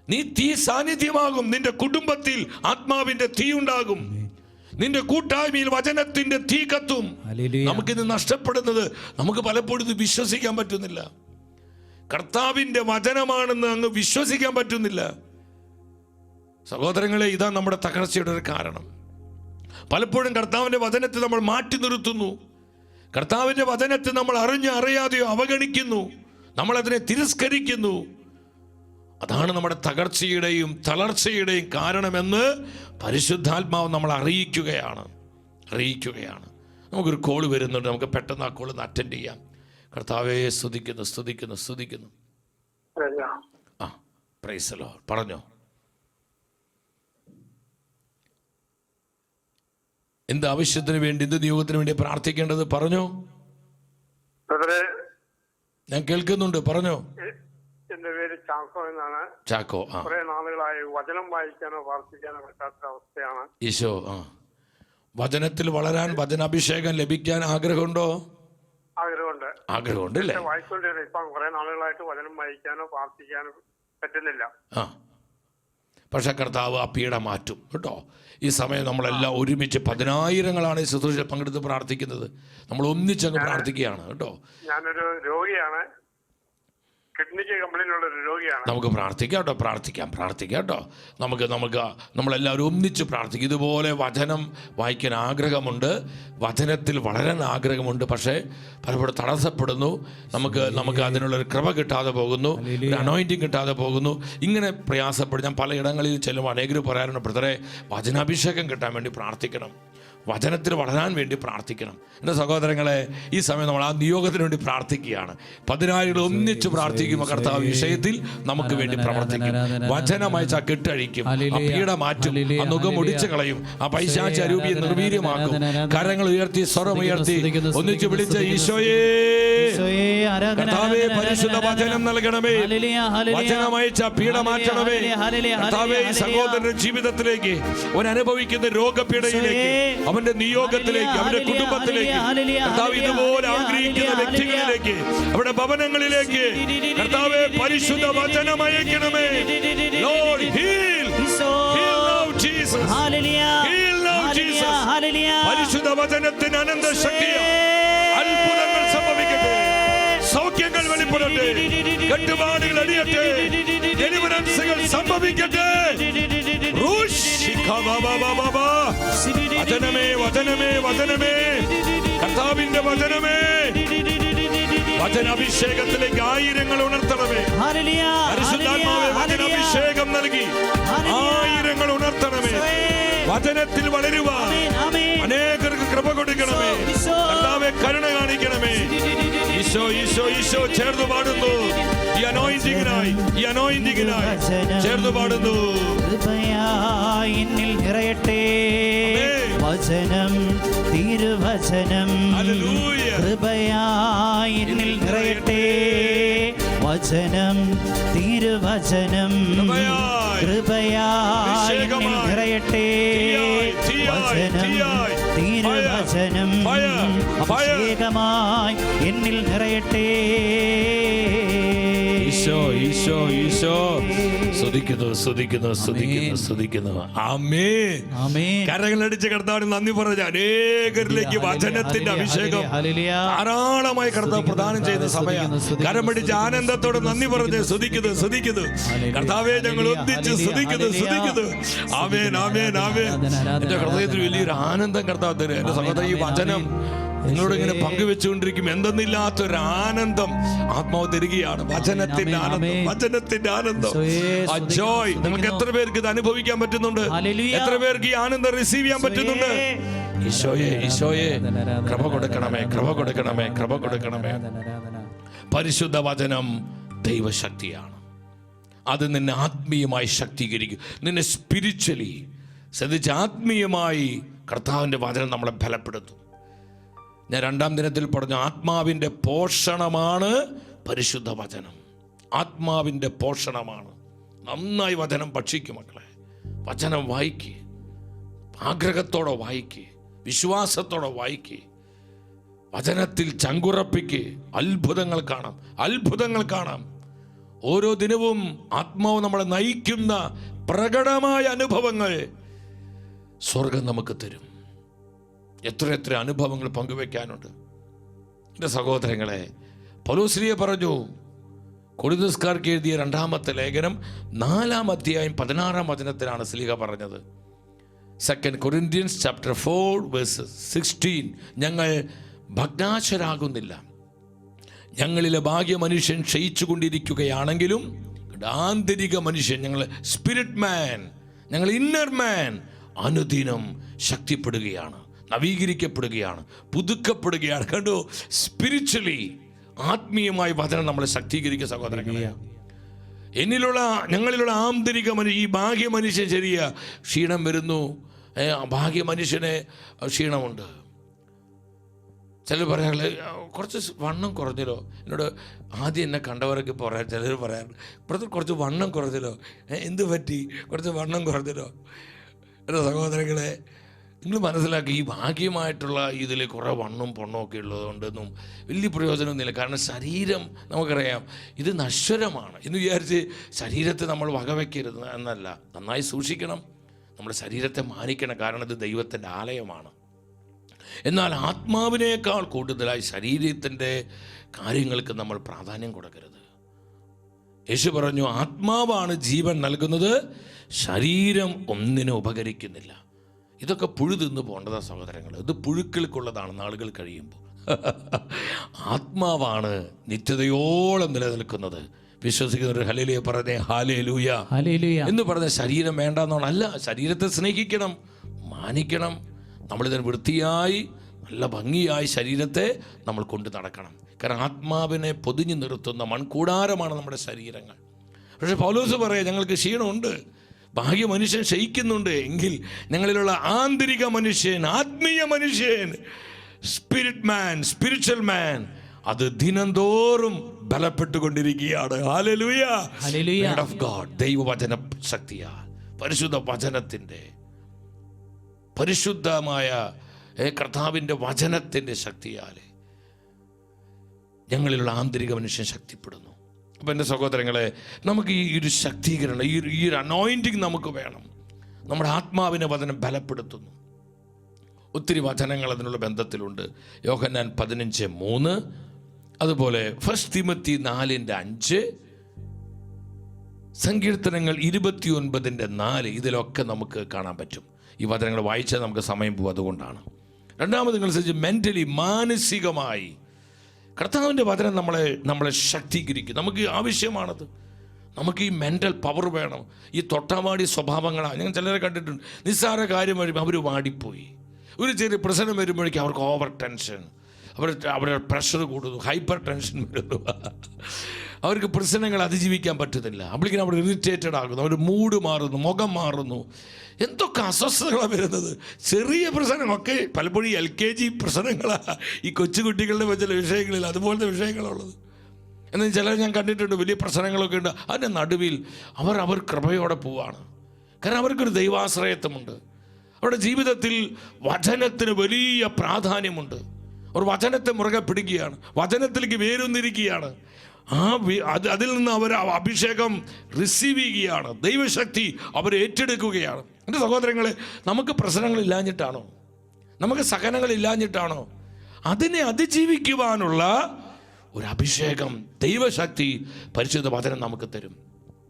നീ തീ സാന്നിധ്യമാകും. നിന്റെ കുടുംബത്തിൽ ആത്മാവിന്റെ തീ ഉണ്ടാകും. നിന്റെ കൂട്ടായ്മയിൽ വചനത്തിന്റെ തീ കത്തും. നമുക്കിത് നഷ്ടപ്പെടുന്നത്, നമുക്ക് പലപ്പോഴും ഇത് വിശ്വസിക്കാൻ പറ്റുന്നില്ല. കർത്താവിന്റെ വചനമാണെന്ന് അങ്ങ് വിശ്വസിക്കാൻ പറ്റുന്നില്ല. സഹോദരങ്ങളെ, ഇതാ നമ്മുടെ തകർച്ചയുടെ ഒരു കാരണം. പലപ്പോഴും കർത്താവിന്റെ വചനത്തെ നമ്മൾ മാറ്റി നിർത്തുന്നു. കർത്താവിന്റെ വചനത്തെ നമ്മൾ അറിയാതെയോ അവഗണിക്കുന്നു. നമ്മൾ അതിനെ തിരസ്കരിക്കുന്നു. അതാണ് നമ്മുടെ തകർച്ചയുടെയും തളർച്ചയുടെയും കാരണമെന്ന് പരിശുദ്ധാത്മാവ് നമ്മൾ അറിയിക്കുകയാണ്. നമുക്കൊരു കോള് വരുന്നുണ്ട്. നമുക്ക് പെട്ടെന്ന് ആ കോള് അറ്റൻഡ് ചെയ്യാം. കർത്താവേ, സ്തുതിക്കുന്നു. ആ, പ്രൈസ് ദി ലോർഡ്. പറഞ്ഞോ, എന്ത് ആവശ്യത്തിന് വേണ്ടി, എന്ത് നിയോഗത്തിന് വേണ്ടി പ്രാർത്ഥിക്കേണ്ടത്? പറഞ്ഞോ. ഞാൻ കേൾക്കുന്നുണ്ട്, പറഞ്ഞോ. എന്റെ പേര് ചാക്കോ എന്നാണ്. ചാക്കോ, കുറെ നാളുകളായി വചനം വായിക്കാനോ പ്രാർത്ഥിക്കാനോ പറ്റാത്ത അവസ്ഥയാണ്. ഈശോ, വചനത്തിൽ വളരാൻ, വചനാഭിഷേകം ലഭിക്കാൻ ആഗ്രഹമുണ്ടോ? ആഗ്രഹമുണ്ട് അല്ലേ? വായിക്കൊണ്ടിരുന്നു. ഇപ്പം കുറെ നാളുകളായിട്ട് വചനം വായിക്കാനോ പ്രാർത്ഥിക്കാനോ പറ്റുന്നില്ല. പക്ഷെ കർത്താവ് ആ പീഡ മാറ്റും കേട്ടോ. ഈ സമയം നമ്മളെല്ലാം ഒരുമിച്ച് 10,000-ങ്ങളാണ് ഈ ശുശ്രൂഷയിൽ പങ്കെടുത്ത് പ്രാർത്ഥിക്കുന്നത്. നമ്മൾ ഒന്നിച്ചങ്ങ് പ്രാർത്ഥിക്കുകയാണ് കേട്ടോ. ഞാനൊരു രോഗിയാണ്. കിഡ്നിക്ക് കംപ്ലൈന്റ് ഉള്ള ഒരു രോഗിയാണ്. നമുക്ക് പ്രാർത്ഥിക്കാം കേട്ടോ. നമുക്ക് നമ്മളെല്ലാവരും ഒന്നിച്ച് പ്രാർത്ഥിക്കും. ഇതുപോലെ വചനം വായിക്കാൻ ആഗ്രഹമുണ്ട്, വചനത്തിൽ വളരാൻ ആഗ്രഹമുണ്ട്. പക്ഷേ പലപ്പോഴും തടസ്സപ്പെടുന്നു. നമുക്ക് അതിനുള്ളൊരു കൃപ കിട്ടാതെ പോകുന്നു, ഒരു അനോയിന്റിങ് കിട്ടാതെ പോകുന്നു. ഇങ്ങനെ പ്രയാസപ്പെടും. ഞാൻ പലയിടങ്ങളിൽ ചെല്ലുമ്പോൾ അനേകർ പറയാറുണ്ട്, ബ്രദറെ വചനാഭിഷേകം കിട്ടാൻ വേണ്ടി പ്രാർത്ഥിക്കണം, വചനത്തിൽ വളരാൻ വേണ്ടി പ്രാർത്ഥിക്കണം. എൻ്റെ സഹോദരങ്ങളെ, ഈ സമയം നമ്മൾ ആ നിയോഗത്തിന് വേണ്ടി പ്രാർത്ഥിക്കുകയാണ്. 10,000 ഒന്നിച്ച് പ്രാർത്ഥിക്കുമ്പോൾ കർത്താവ് വിഷയത്തിൽ നമുക്ക് വേണ്ടി പ്രവർത്തിക്കും. വചനമയച്ച ആ കെട്ടഴിക്കും, ആ പീഡ മാറ്റും, ആ മുഖം ഒടിച്ചു കളയും, ആ പൈശാച അരൂപിയെ നിർവീര്യമാക്കും. കരങ്ങൾ ഉയർത്തി, സ്വരം ഉയർത്തി ഒന്നിച്ച് വിളിച്ച് ഈശോയേ, കർത്താവേ പരിശുദ്ധ വചനം നൽകണമേ, വചനമയച്ച പീഡ മാറ്റണമേ. കർത്താവേ, ഈ സഹോദരന്റെ ജീവിതത്തിലേക്ക് അവൻ അനുഭവിക്കുന്ന രോഗപീഡയിലേക്ക്, അവന്റെ നിയോഗത്തിലേക്ക്, അവന്റെ കുടുംബത്തിലേക്ക്, കർത്താവ് ഇതുപോലെ ആഗ്രഹിക്കുന്ന വ്യക്തികളിലേക്ക്, അവരുടെ ഭവനങ്ങളിലേക്ക് കർത്താവേ പരിശുദ്ധ വചനം അയക്കണമേ. Lord, heal now Jesus, heal now Jesus. പരിശുദ്ധ വചനത്തിന് അനന്ത ശക്തിയാണ്. അത്ഭുതങ്ങൾ സംഭവിക്കട്ടെ, സൗഖ്യങ്ങൾ വെളിപ്പെടട്ടെ, കെട്ടുപാടുകൾ അടിയട്ടെ, ഡെലിവറൻസുകൾ സംഭവിക്കട്ടെ. വചനമേ, വചനമേ, വചനമേ, കർത്താവിന്റെ വചനമേ, വചനാഭിഷേകത്തിലേക്ക് 1000 ഉണർത്തണമേ. പരിശുദ്ധാത്മാവേ, വചനാഭിഷേകം നൽകി 1000 ഉണർത്തണമേ. വചനത്തിൽ വളരുവാൻ അനേകർക്ക് കൃപ കൊടുക്കണമേ. കർത്താവേ, കരുണ കാണിക്കണമേ. ഈശോ, ഈശോ, ഈശോ ചേർന്ന് പാടുന്നു. ഈ അനോയിന്റിങ്ങിനായി ചേർന്ന് പാടുന്നു. എന്നിൽ നിറയട്ടെ വചനം, തിരുവചനം. കൃപയായി എന്നിൽ നിറയട്ടെ വചനം, തിരുവചനം. കൃപയായി എന്നിൽ നിറയട്ടെ വചനം, തിരുവചനം. അഭിഷേകമായി എന്നിൽ നിറയട്ടെ. ഈശോ സ്തുതിക്കുന്നു. ആമേൻ. കരങ്ങളടിച്ച് കർത്താവിന് നന്ദി പറഞ്ഞ അനേകരിലേക്ക് വചനത്തിന്റെ അഭിഷേകം ധാരാളമായി കർത്താവ് പ്രദാനം ചെയ്യുന്ന സമയം. കരം പിടിച്ച് ആനന്ദത്തോടെ നന്ദി പറഞ്ഞ് സ്തുതിക്കുന്നു. കർത്താവേ, ഞങ്ങൾ ഒന്നിച്ച് സ്തുതിക്കുന്നു. ആമേൻ, ആമേൻ, ആമേൻ. എന്റെ ഹൃദയത്തിൽ വലിയൊരു ആനന്ദം കർത്താവ് തരും. എന്റെ സഹോദരൻ, ഈ വചനം നിങ്ങളോട് ഇങ്ങനെ പങ്കുവെച്ചുകൊണ്ടിരിക്കും. എന്തെന്നില്ലാത്തൊരു ആനന്ദം ആത്മാവ് തരികയാണ്. വചനത്തിന്റെ ആനന്ദം, ആ ജോയ്. നിങ്ങൾക്ക് എത്ര പേർക്ക് ഇത് അനുഭവിക്കാൻ പറ്റുന്നുണ്ട്? എത്ര പേർക്ക് ഈ ആനന്ദം റിസീവ് ചെയ്യാൻ പറ്റുന്നുണ്ട്? ഈശോയെ കൃപ കൊടുക്കണമേ. പരിശുദ്ധ വചനം ദൈവശക്തിയാണ്. അത് നിന്നെ ആത്മീയമായി ശക്തീകരിക്കും, നിന്നെ സ്പിരിച്വലി ശ്രദ്ധിച്ച് ആത്മീയമായി കർത്താവിൻ്റെ വചനം നമ്മളെ ബലപ്പെടുത്തും. ഞാൻ 2-ാം ദിനത്തിൽ പറഞ്ഞു, ആത്മാവിൻ്റെ പോഷണമാണ് പരിശുദ്ധ വചനം. ആത്മാവിൻ്റെ പോഷണമാണ്. നന്നായി വചനം ഭക്ഷിക്കും മക്കളെ. വചനം വായിക്കുക, ആഗ്രഹത്തോടെ വായിക്കുക, വിശ്വാസത്തോടെ വായിക്കുക, വചനത്തിൽ ചങ്കുറപ്പിക്കുക. അത്ഭുതങ്ങൾ കാണാം. ഓരോ ദിനവും ആത്മാവ് നമ്മളെ നയിക്കുന്ന പ്രകടമായ അനുഭവങ്ങൾ സ്വർഗം നമുക്ക് തരും. എത്ര അനുഭവങ്ങൾ പങ്കുവെക്കാനുണ്ട്. എൻ്റെ സഹോദരങ്ങളെ, പൗലോസ്ലീഹ പറഞ്ഞു, കൊരിന്ത്യർക്കാർക്ക് എഴുതിയ 2-ാമത്തെ ലേഖനം 4-ാം അധ്യായം 16-ാം വചനത്തിലാണ് സ്ലീഹ പറഞ്ഞത്. 2 Corinthians chapter 4 verses 16. ഞങ്ങൾ ഭഗ്നാശരാകുന്നില്ല, ഞങ്ങളിലെ ഭാഗ്യ മനുഷ്യൻ ക്ഷയിച്ചു കൊണ്ടിരിക്കുകയാണെങ്കിലും ആന്തരിക മനുഷ്യൻ, ഞങ്ങൾ സ്പിരിറ്റ് മാൻ, ഞങ്ങൾ ഇന്നർ മാൻ അനുദിനം ശക്തിപ്പെടുകയാണ്, നവീകരിക്കപ്പെടുകയാണ്, പുതുക്കപ്പെടുകയാണ്. കണ്ടു, സ്പിരിച്വലി ആത്മീയമായി വചനം നമ്മളെ ശക്തീകരിക്കുക സഹോദരങ്ങളെ. ഞങ്ങളിലുള്ള ആന്തരിക ഈ ഭാഗ്യ മനുഷ്യൻ ശരിയാ ക്ഷീണം വരുന്നു. ഭാഗ്യ മനുഷ്യന് ക്ഷീണമുണ്ട്. ചിലർ പറയാറില്ല, കുറച്ച് വണ്ണം കുറഞ്ഞല്ലോ. എന്നോട് ആദ്യം എന്നെ കണ്ടവരൊക്കെ പറയാം, ചിലർ പറയാറുണ്ട്, കുറച്ച് വണ്ണം കുറഞ്ഞല്ലോ. എന്ത് പറ്റി? കുറച്ച് വണ്ണം കുറഞ്ഞല്ലോ. എൻ്റെ സഹോദരങ്ങളെ, നിങ്ങൾ മനസ്സിലാക്കി, ഈ ഭാഗ്യമായിട്ടുള്ള ഇതിൽ കുറേ വണ്ണവും പൊണ്ണവും ഒക്കെ ഉള്ളതുകൊണ്ടൊന്നും വലിയ പ്രയോജനമൊന്നുമില്ല. കാരണം ശരീരം നമുക്കറിയാം ഇത് നശ്വരമാണ് എന്ന് വിചാരിച്ച് ശരീരത്തെ നമ്മൾ വകവയ്ക്കരുത് എന്നല്ല, നന്നായി സൂക്ഷിക്കണം, നമ്മുടെ ശരീരത്തെ മാനിക്കണം. കാരണം ഇത് ദൈവത്തിൻ്റെ ആലയമാണ്. എന്നാൽ ആത്മാവിനേക്കാൾ കൂടുതലായി ശരീരത്തിൻ്റെ കാര്യങ്ങൾക്ക് നമ്മൾ പ്രാധാന്യം കൊടുക്കരുത്. യേശു പറഞ്ഞു, ആത്മാവാണ് ജീവൻ നൽകുന്നത്, ശരീരം ഒന്നിനും ഉപകരിക്കുന്നില്ല. ഇതൊക്കെ പുഴു തിന്ന് പോകേണ്ടതാ സഹോദരങ്ങൾ. ഇത് പുഴുക്കൾക്കുള്ളതാണ് നാളുകൾ കഴിയുമ്പോൾ. ആത്മാവാണ് നിത്യതയോളം നിലനിൽക്കുന്നത്. വിശ്വസിക്കുന്നവർ ഹല്ലേലൂയ പറഞ്ഞേ. ഹല്ലേലൂയ എന്ന് പറഞ്ഞ ശരീരം വേണ്ടെന്നാണ്. അല്ല, ശരീരത്തെ സ്നേഹിക്കണം, മാനിക്കണം. നമ്മളിതിന് വൃത്തിയായി നല്ല ഭംഗിയായി ശരീരത്തെ നമ്മൾ കൊണ്ട് നടക്കണം. കാരണം ആത്മാവിനെ പൊതിഞ്ഞു നിർത്തുന്ന മൺകൂടാരമാണ് നമ്മുടെ ശരീരങ്ങൾ. പക്ഷേ പൗലോസ് പറയാം, ഞങ്ങൾക്ക് ക്ഷീണമുണ്ട്, ബാഹ്യ മനുഷ്യൻ ക്ഷയിക്കുന്നുണ്ട്, എങ്കിൽ ഞങ്ങളിലുള്ള ആന്തരിക മനുഷ്യൻ, ആത്മീയ മനുഷ്യൻ, സ്പിരിച്വൽ മാൻ, അത് ദിനംതോറും ബലപ്പെട്ടുകൊണ്ടിരിക്കുകയാണ്. ഹല്ലേലൂയ, വേർഡ് ഓഫ് ഗോഡ്, ദൈവവചന ശക്തിയാൽ, പരിശുദ്ധ വചനത്തിൻ്റെ, പരിശുദ്ധമായ കർത്താവിൻ്റെ വചനത്തിൻ്റെ ശക്തിയാൽ ഞങ്ങളിലുള്ള ആന്തരിക മനുഷ്യൻ ശക്തിപ്പെടുന്നു. അപ്പം എൻ്റെ സഹോദരങ്ങളെ, നമുക്ക് ഈ ഒരു ശക്തീകരണം, ഈ ഒരു അനോയിൻറ്റിങ് നമുക്ക് വേണം. നമ്മുടെ ആത്മാവിനെ വചനം ബലപ്പെടുത്തുന്നു. ഒത്തിരി വചനങ്ങൾ അതിനുള്ള ബന്ധത്തിലുണ്ട്. യോഹന്നാൻ 15:3, അതുപോലെ 1 തിമോത്തി 4:5, സങ്കീർത്തനങ്ങൾ 29:4. ഇതിലൊക്കെ നമുക്ക് കാണാൻ പറ്റും. ഈ വചനങ്ങൾ വായിച്ചാൽ നമുക്ക് സമയം പോകും, അതുകൊണ്ടാണ്. രണ്ടാമത് നിങ്ങൾ ശ്രദ്ധിച്ച്, മെൻ്റലി, മാനസികമായി കർത്താവിൻ്റെ വചനം നമ്മളെ ശക്തീകരിക്കും. നമുക്ക് ആവശ്യമാണത്. നമുക്ക് ഈ മെൻ്റൽ പവർ വേണം. ഈ തൊട്ടാവാടി സ്വഭാവങ്ങളാണ്. ഞാൻ ചിലരെ കണ്ടിട്ടുണ്ട്, നിസ്സാര കാര്യം വരുമ്പോൾ അവർ വാടിപ്പോയി. ഒരു ചെറിയ പ്രശ്നം വരുമ്പോഴേക്കും അവർക്ക് ഓവർ ടെൻഷൻ, അവരുടെ പ്രഷർ കൂടുന്നു, ഹൈപ്പർ ടെൻഷൻ വരുന്നു. അവർക്ക് പ്രശ്നങ്ങൾ അതിജീവിക്കാൻ പറ്റുന്നില്ല. അപ്പോഴേക്കും അവർ ഇറിറ്റേറ്റഡ് ആകുന്നു, അവർ മൂഡ് മാറുന്നു, മുഖം മാറുന്നു. എന്തൊക്കെ അസ്വസ്ഥതകളാണ് വരുന്നത്. ചെറിയ പ്രശ്നങ്ങളൊക്കെ പലപ്പോഴും LKG പ്രശ്നങ്ങളാണ് ഈ കൊച്ചുകുട്ടികളുടെ ചില വിഷയങ്ങളിൽ, അതുപോലത്തെ വിഷയങ്ങളുള്ളത്. എന്നാൽ ചിലർ ഞാൻ കണ്ടിട്ടുണ്ട്, വലിയ പ്രശ്നങ്ങളൊക്കെ ഉണ്ട്, അതിൻ്റെ നടുവിൽ അവർ കൃപയോടെ പോവാണ്. കാരണം അവർക്കൊരു ദൈവാശ്രയത്വമുണ്ട്. അവരുടെ ജീവിതത്തിൽ വചനത്തിന് വലിയ പ്രാധാന്യമുണ്ട്. അവർ വചനത്തെ മുറുകെ പിടിക്കുകയാണ്, വചനത്തിലേക്ക് വേരൊന്നിരിക്കുകയാണ്. അതിൽ നിന്ന് അവർ അഭിഷേകം റിസീവ് ചെയ്യുകയാണ്. ദൈവശക്തി അവരെ ഏറ്റെടുക്കുകയാണ്. എൻ്റെ സഹോദരങ്ങളെ, നമുക്ക് പ്രശ്നങ്ങളില്ലാഞ്ഞിട്ടാണോ? നമുക്ക് സഹനങ്ങളില്ലാഞ്ഞിട്ടാണോ? അതിനെ അതിജീവിക്കുവാനുള്ള ഒരു അഭിഷേകം, ദൈവശക്തി, പരിശുദ്ധ വചനം നമുക്ക് തരും.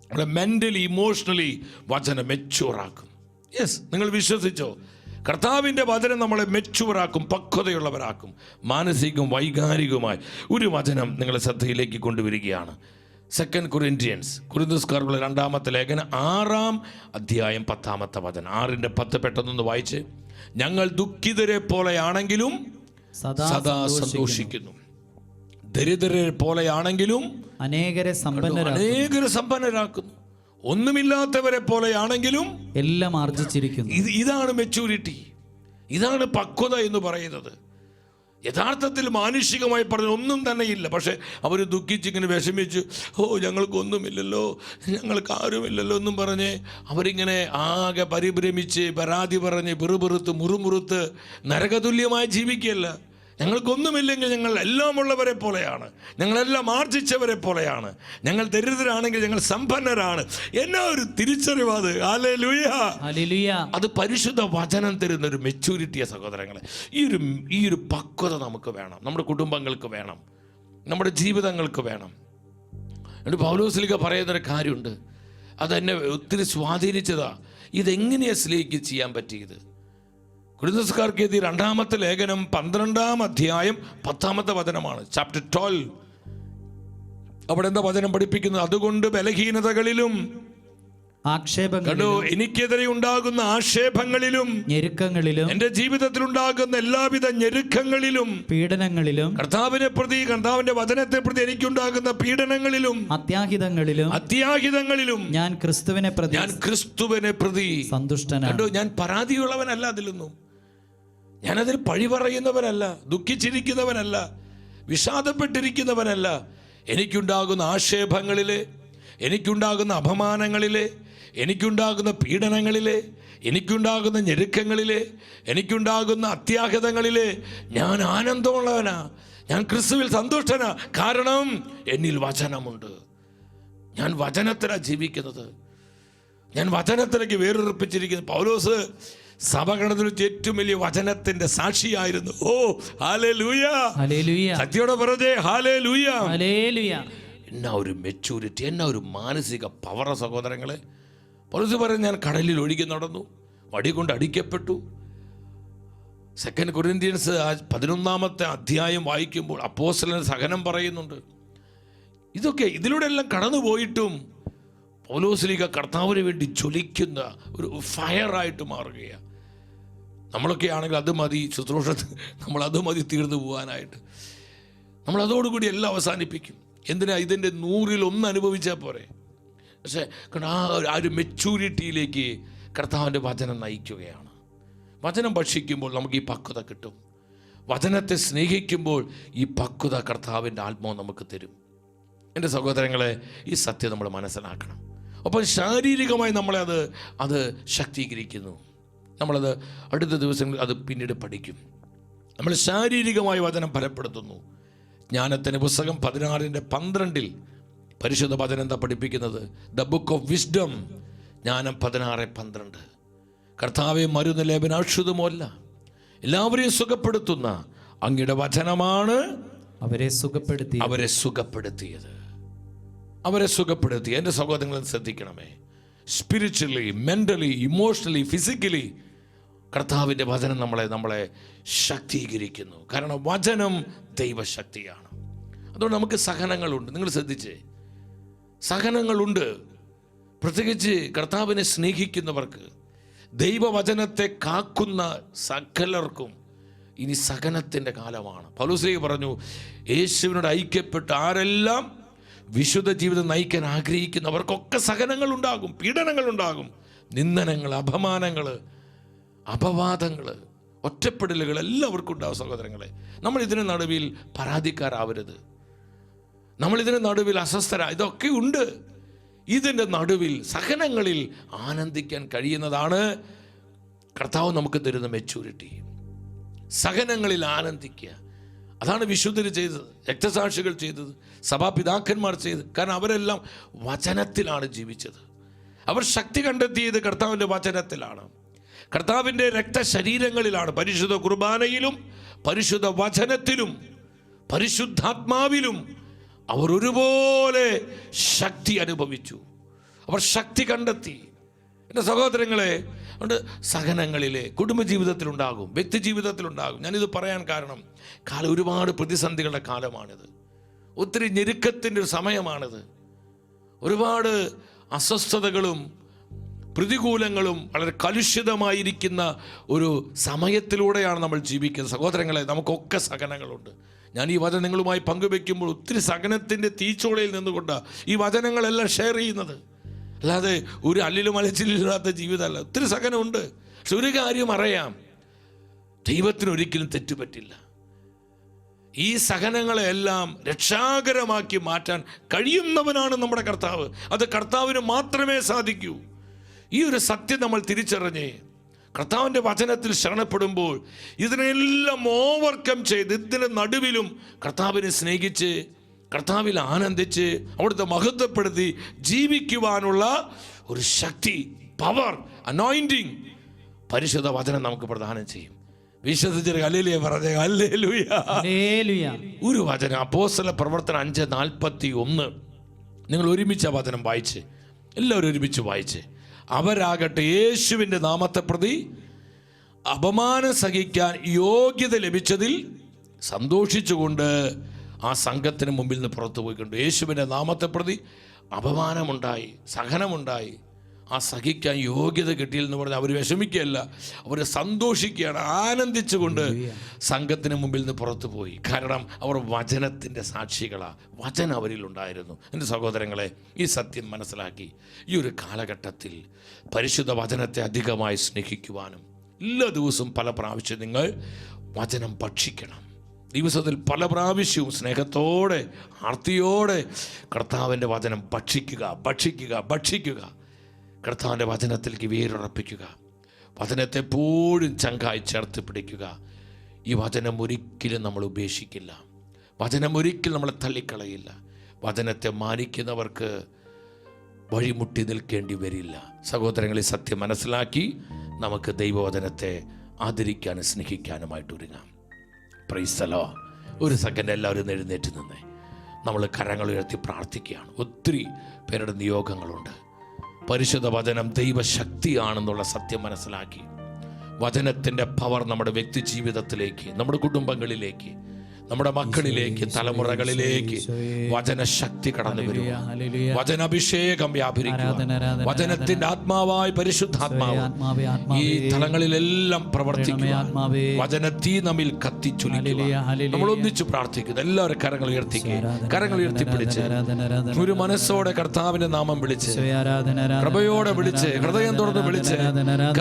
നമ്മുടെ മെൻ്റലി, ഇമോഷണലി വചനം മെച്യൂറാക്കും. യെസ്, നിങ്ങൾ വിശ്വസിച്ചോ? കർത്താവിൻ്റെ വചനം നമ്മളെ മെച്യൂറാക്കും, പക്വതയുള്ളവരാക്കും. മാനസികവും വൈകാരികവുമായി ഒരു വചനം നിങ്ങളെ ശ്രദ്ധയിലേക്ക് കൊണ്ടുവരികയാണ്. 2 കൊരിന്ത്യൻസ്, കൊരിന്ത്യസ്കാർക്കുള്ള 2-ാമത്തെ ലേഖനം 6-ാം അധ്യായം 10-ാമത്തെ വചനം. 6:10 പെട്ടെന്നൊന്ന് വായിച്ച്. ഞങ്ങൾ ദുഃഖിതരെ പോലെയാണെങ്കിലും സദാ സന്തോഷിക്കുന്നു, ദരിദ്രരെ പോലെയാണെങ്കിലും അനേകരെ സമ്പന്നരാക്കുന്നു, ഒന്നുമില്ലാത്തവരെ പോലെയാണെങ്കിലും എല്ലാം ആർജിച്ചിരിക്കുന്നു. ഇതാണ് മെച്യൂരിറ്റി, ഇതാണ് പക്വത എന്ന് പറയുന്നത്. യഥാർത്ഥത്തിൽ മാനുഷികമായി പറഞ്ഞ ഒന്നും തന്നെ ഇല്ല. പക്ഷെ അവർ ദുഃഖിച്ചിങ്ങനെ വിഷമിച്ച്, ഞങ്ങൾക്കൊന്നുമില്ലല്ലോ, ഞങ്ങൾക്ക് ആരുമില്ലല്ലോ എന്നും പറഞ്ഞ് അവരിങ്ങനെ ആകെ പരിഭ്രമിച്ച്, പരാതി പറഞ്ഞ്, പിറുപിറുത്ത്, മുറുമുറുത്ത് നരകതുല്യമായി ജീവിക്കുകയല്ല. ഞങ്ങൾക്കൊന്നുമില്ലെങ്കിൽ ഞങ്ങൾ എല്ലാം ഉള്ളവരെ പോലെയാണ്, ഞങ്ങളെല്ലാം ആർജിച്ചവരെ പോലെയാണ്, ഞങ്ങൾ ദരിദ്രരാണെങ്കിൽ ഞങ്ങൾ സമ്പന്നരാണ്. എന്നാ ഒരു തിരിച്ചറിവാത്! ഹല്ലേലൂയ! അത് പരിശുദ്ധ വചനം തരുന്ന ഒരു മെച്യൂരിറ്റിയ സഹോദരങ്ങളെ. ഈ ഒരു പക്വത നമുക്ക് വേണം, നമ്മുടെ കുടുംബങ്ങൾക്ക് വേണം, നമ്മുടെ ജീവിതങ്ങൾക്ക് വേണം. എന്നിട്ട് പൗലോസ്ലീഹ പറയുന്നൊരു കാര്യമുണ്ട്, അതെന്നെ ഒത്തിരി സ്വാധീനിച്ചതാ. ഇതെങ്ങനെയാണ് സ്ലീഹയ്ക്ക് ചെയ്യാൻ പറ്റിയത്? കൊരിന്ത്യസ്കാർക്ക് എഴുതിയ 2-ാമത്തെ ലേഖനം 12-ാം അധ്യായം 10-ാമത്തെ വചനമാണ്, ചാപ്റ്റർ 12. അവിടെ എന്താ വചനം പഠിപ്പിക്കുന്നത്? അതുകൊണ്ട് ബലഹീനതകളിലും എനിക്കെതിരെ ഉണ്ടാകുന്ന ആക്ഷേപങ്ങളിലും ഞെരുക്കങ്ങളിലും, എന്റെ ജീവിതത്തിൽ ഉണ്ടാകുന്ന എല്ലാവിധ ഞെരുക്കങ്ങളിലും പീഡനങ്ങളിലും, കർത്താവിനെ പ്രതി, കർത്താവിന്റെ വചനത്തെ പ്രതി എനിക്കുണ്ടാകുന്ന പീഡനങ്ങളിലും അത്യാഹിതങ്ങളിലും ഞാൻ ക്രിസ്തുവിനെ പ്രതി സന്തുഷ്ടനാണ്. ഞാൻ പരാതിയുള്ളവനല്ല, അതിലൊന്നും ഞാനതിൽ പഴി പറയുന്നവനല്ല, ദുഃഖിച്ചിരിക്കുന്നവനല്ല, വിഷാദപ്പെട്ടിരിക്കുന്നവനല്ല. എനിക്കുണ്ടാകുന്ന ആക്ഷേപങ്ങളിലെ, എനിക്കുണ്ടാകുന്ന അപമാനങ്ങളിലെ, എനിക്കുണ്ടാകുന്ന പീഡനങ്ങളിലെ, എനിക്കുണ്ടാകുന്ന ഞെരുക്കങ്ങളിലെ, എനിക്കുണ്ടാകുന്ന അത്യാഹിതങ്ങളിലെ ഞാൻ ആനന്ദമുള്ളവനാ, ഞാൻ ക്രിസ്തുവിൽ സന്തുഷ്ടനാ. കാരണം എന്നിൽ വചനമുണ്ട്. ഞാൻ വചനത്തിലാണ് ജീവിക്കുന്നത്, ഞാൻ വചനത്തിലേക്ക് വേറൊരുപ്പിച്ചിരിക്കുന്നു. പൗലോസ് സഭഗണത്തിൽ വെച്ച് ഏറ്റവും വലിയ വചനത്തിന്റെ സാക്ഷിയായിരുന്നു. ഹല്ലേലൂയ! ശക്തിയോടെ പറഞ്ഞേ ഹല്ലേലൂയ! എന്നാ ഒരു മെച്യൂരിറ്റി, എന്നാ ഒരു മാനസിക പവറ സഹോദരങ്ങളെ. പൗലോസ് പറയും, ഞാൻ കടലിൽ ഒഴുകി നടന്നു, വടി കൊണ്ട് അടിക്കപ്പെട്ടു. 2 കൊരിന്ത്യൻസ് 11 അധ്യായം വായിക്കുമ്പോൾ അപ്പോസ്തലൻ സഹനം പറയുന്നുണ്ട്. ഇതൊക്കെ ഇതിലൂടെ എല്ലാം കടന്നു പോയിട്ടും പൗലോസ്ലീഹ കർത്താവിന് വേണ്ടി ജ്വലിക്കുന്ന ഒരു ഫയറായിട്ട് മാറുകയാണ്. നമ്മളൊക്കെ ആണെങ്കിൽ അത് മതി ശുശ്രൂഷ, നമ്മളത് മതി തീർന്നു പോകാനായിട്ട്. നമ്മളതോടുകൂടി എല്ലാം അവസാനിപ്പിക്കും. എന്തിനാ? ഇതിൻ്റെ 100-1 അനുഭവിച്ചാൽ പോരെ. പക്ഷേ ആ ഒരു മെച്യൂരിറ്റിയിലേക്ക് കർത്താവിൻ്റെ വചനം നയിക്കുകയാണ്. വചനം ഭക്ഷിക്കുമ്പോൾ നമുക്ക് ഈ പക്വത കിട്ടും. വചനത്തെ സ്നേഹിക്കുമ്പോൾ ഈ പക്വത കർത്താവിൻ്റെ ആത്മാവ് നമുക്ക് തരും. എൻ്റെ സഹോദരങ്ങളെ, ഈ സത്യം നമ്മൾ മനസ്സിലാക്കണം. അപ്പം ശാരീരികമായി നമ്മളെ അത് ശക്തീകരിക്കുന്നു. നമ്മളത് അടുത്ത ദിവസങ്ങളിൽ അത് പിന്നീട് പഠിക്കും. നമ്മൾ ശാരീരികമായി വചനം ഫലപ്പെടുത്തുന്നു. ജ്ഞാനത്തിൻ്റെ പുസ്തകം 16:12 പരിശുദ്ധ വചനം എന്താ പഠിപ്പിക്കുന്നത്? ദ ബുക്ക് ഓഫ് വിസ്ഡം, ജ്ഞാനം 16:12. കർത്താവെ, മരുന്ന് ലേപന ഔഷധമല്ല, എല്ലാവരെയും സുഖപ്പെടുത്തുന്ന അങ്ങയുടെ വചനമാണ് അവരെ സുഖപ്പെടുത്തി. എൻ്റെ സഹോദരങ്ങളെ ശ്രദ്ധിക്കണമേ. സ്പിരിച്വലി, മെൻ്റലി, ഇമോഷണലി, ഫിസിക്കലി കർത്താവിൻ്റെ വചനം നമ്മളെ ശക്തീകരിക്കുന്നു. കാരണം വചനം ദൈവശക്തിയാണ്. അതുകൊണ്ട് നമുക്ക് സഹനങ്ങളുണ്ട്. നിങ്ങൾ ശ്രദ്ധിച്ചേ, സഹനങ്ങളുണ്ട്. പ്രത്യേകിച്ച് കർത്താവിനെ സ്നേഹിക്കുന്നവർക്ക്, ദൈവവചനത്തെ കാക്കുന്ന സകലർക്കും ഇനി സഹനത്തിൻ്റെ കാലമാണ്. പൗലോസ് പറഞ്ഞു, യേശുവിനോട് ഐക്യപ്പെട്ട് ആരെല്ലാം വിശുദ്ധ ജീവിതം നയിക്കാൻ ആഗ്രഹിക്കുന്നവർക്കൊക്കെ സഹനങ്ങളുണ്ടാകും, പീഡനങ്ങളുണ്ടാകും, നിന്ദനങ്ങൾ, അപമാനങ്ങൾ, അപവാദങ്ങൾ, ഒറ്റപ്പെടലുകൾ എല്ലാവർക്കും ഉണ്ടാവും. സഹോദരങ്ങളെ, നമ്മൾ ഇതിന് നടുവിൽ പരാതിക്കാരാവരുത്. നമ്മളിതിന് നടുവിൽ ഇതൊക്കെ ഉണ്ട്. ഇതിൻ്റെ നടുവിൽ, സഹനങ്ങളിൽ ആനന്ദിക്കാൻ കഴിയുന്നതാണ് കർത്താവ് നമുക്ക് തരുന്ന മെച്യൂരിറ്റി. സഹനങ്ങളിൽ ആനന്ദിക്കുക. അതാണ് വിശുദ്ധർ ചെയ്തത്, രക്തസാക്ഷികൾ ചെയ്തത്, സഭാപിതാക്കന്മാർ ചെയ്തത്. കാരണം അവരെല്ലാം വചനത്തിലാണ് ജീവിച്ചത്. അവർ ശക്തി കണ്ടെത്തിയത് കർത്താവിൻ്റെ വചനത്തിലാണ്, കർത്താവിൻ്റെ രക്തശരീരങ്ങളിലാണ്. പരിശുദ്ധ കുർബാനയിലും പരിശുദ്ധ വചനത്തിലും പരിശുദ്ധാത്മാവിലും അവർ ഒരുപോലെ ശക്തി അനുഭവിച്ചു. അവർ ശക്തി കണ്ടെത്തി. എൻ്റെ സഹോദരങ്ങളെ, അതുകൊണ്ട് സഹനങ്ങളിലെ കുടുംബജീവിതത്തിലുണ്ടാകും, വ്യക്തി ജീവിതത്തിലുണ്ടാകും. ഞാനിത് പറയാൻ കാരണം, ഒരുപാട് പ്രതിസന്ധികളുടെ കാലമാണിത്. ഒത്തിരി ഞെരുക്കത്തിൻ്റെ ഒരു സമയമാണിത്. ഒരുപാട് അസ്വസ്ഥതകളും പ്രതികൂലങ്ങളും വളരെ കലുഷിതമായിരിക്കുന്ന ഒരു സമയത്തിലൂടെയാണ് നമ്മൾ ജീവിക്കുന്നത്. സഹോദരങ്ങളെ, നമുക്കൊക്കെ സഹനങ്ങളുണ്ട്. ഞാൻ ഈ വചനം നിങ്ങളുമായി പങ്കുവെക്കുമ്പോൾ ഒത്തിരി സഹനത്തിൻ്റെ തീച്ചോളയിൽ നിന്നുകൊണ്ടാണ് ഈ വചനങ്ങളെല്ലാം ഷെയർ ചെയ്യുന്നത്. അല്ലാതെ ഒരു അല്ലിലും അലച്ചിലില്ലാത്ത ജീവിതമല്ല. ഒത്തിരി സഹനമുണ്ട്. പക്ഷെ ഒരു കാര്യം അറിയാം, ദൈവത്തിന് ഒരിക്കലും തെറ്റുപറ്റില്ല. ഈ സഹനങ്ങളെല്ലാം രക്ഷാകരമാക്കി മാറ്റാൻ കഴിയുന്നവനാണ് നമ്മുടെ കർത്താവ്. അത് കർത്താവിന് മാത്രമേ സാധിക്കൂ. ഈ ഒരു സത്യം നമ്മൾ തിരിച്ചറിഞ്ഞ് കർത്താവിൻ്റെ വചനത്തിൽ ശരണപ്പെടുമ്പോൾ ഇതിനെല്ലാം ഓവർകം ചെയ്ത്, ഇതിൻ്റെ നടുവിലും കർത്താവിനെ സ്നേഹിച്ച്, കർത്താവിൽ ആനന്ദിച്ച്, അവിടുത്തെ മഹത്വപ്പെടുത്തി ജീവിക്കുവാനുള്ള ഒരു ശക്തി, പവർ, അനോയിന്റിങ് പരിശുദ്ധ വചനം നമുക്ക് പ്രദാനം ചെയ്യും. വിശ്വസിച്ചൊരു ഹല്ലേലൂയ പറഞ്ഞേ. ഹല്ലേലൂയ. ഒരു വചനം, അപ്പോസ്തല പ്രവർത്തനം 5:41. നിങ്ങൾ ഒരുമിച്ച് ആ വചനം വായിച്ച്, എല്ലാവരും ഒരുമിച്ച് വായിച്ച്. അവരാകട്ടെ യേശുവിൻ്റെ നാമത്തെ പ്രതി അപമാനം സഹിക്കാൻ യോഗ്യത ലഭിച്ചതിൽ സന്തോഷിച്ചുകൊണ്ട് ആ സംഘത്തിന് മുമ്പിൽ നിന്ന് പുറത്തു പോയിക്കൊണ്ട്, യേശുവിൻ്റെ നാമത്തെ പ്രതി അപമാനമുണ്ടായി, സഹനമുണ്ടായി, ആ സഹിക്കാൻ യോഗ്യത കിട്ടിയില്ലെന്ന് പറഞ്ഞാൽ അവർ വിഷമിക്കുകയല്ല, അവർ സന്തോഷിക്കുകയാണ്, ആനന്ദിച്ചുകൊണ്ട് സംഘത്തിന് മുമ്പിൽ നിന്ന് പുറത്തു പോയി. കാരണം അവർ വചനത്തിൻ്റെ സാക്ഷികളാണ്, വചനം അവരിലുണ്ടായിരുന്നു. എൻ്റെ സഹോദരങ്ങളെ, ഈ സത്യം മനസ്സിലാക്കി ഈ ഒരു കാലഘട്ടത്തിൽ പരിശുദ്ധ വചനത്തെ അധികമായി സ്നേഹിക്കുവാനും, എല്ലാ ദിവസവും പല പ്രാവശ്യം നിങ്ങൾ വചനം ഭക്ഷിക്കണം. ദിവസത്തിൽ പല പ്രാവശ്യവും സ്നേഹത്തോടെ, ആർത്തിയോടെ കർത്താവിൻ്റെ വചനം ഭക്ഷിക്കുക. കർത്താവിൻ്റെ വചനത്തിലേക്ക് വേരുറപ്പിക്കുക. വചനത്തെ എപ്പോഴും ചങ്കായി ചേർത്ത് പിടിക്കുക. ഈ വചനം ഒരിക്കലും നമ്മൾ ഉപേക്ഷിക്കില്ല. വചനം ഒരിക്കലും നമ്മളെ തള്ളിക്കളയില്ല. വചനത്തെ മാനിക്കുന്നവർക്ക് വഴിമുട്ടി നിൽക്കേണ്ടി വരില്ല. സഹോദരങ്ങളെ, സത്യം മനസ്സിലാക്കി നമുക്ക് ദൈവവചനത്തെ ആദരിക്കാനും സ്നേഹിക്കാനുമായിട്ട് ഒരുങ്ങാം. Praise the lord. ഒരു സെക്കൻഡ് എല്ലാവരും എഴുന്നേറ്റ് നിന്നേ. നമ്മൾ കരങ്ങൾ ഉയർത്തി പ്രാർത്ഥിക്കുകയാണ്. ഒത്തിരി പേരുടെ നിയോഗങ്ങളുണ്ട്. പരിശുദ്ധ വചനം ദൈവശക്തിയാണെന്നുള്ള സത്യം മനസ്സിലാക്കി വചനത്തിൻ്റെ പവർ നമ്മുടെ വ്യക്തി ജീവിതത്തിലേക്ക്, നമ്മുടെ കുടുംബങ്ങളിലേക്ക്, നമ്മുടെ മക്കളിലേക്ക്, തലമുറകളിലേക്ക് വചനശക്തി കടന്നു വരിക, വചനാഭിഷേകം വ്യാപരിക്കുക, വചനത്തിന്റെ ആത്മാവായി പരിശുദ്ധാത്മാവ് ഈ തലങ്ങളിലെല്ലാം പ്രവർത്തിക്കുക, വചനത്തീ നമ്മിൽ കത്തിച്ചൊലിക്കുക. നമ്മൾ ഒന്നിച്ചു പ്രാർത്ഥിക്കുന്നു. എല്ലാവരും കരങ്ങൾ ഉയർത്തിക്കുക, കരങ്ങൾ ഉയർത്തിപ്പിടിച്ച് ഒരു മനസ്സോടെ കർത്താവിന്റെ നാമം വിളിച്ച്, കൃപയോടെ വിളിച്ച്, ഹൃദയം തുറന്ന് വിളിച്ച്,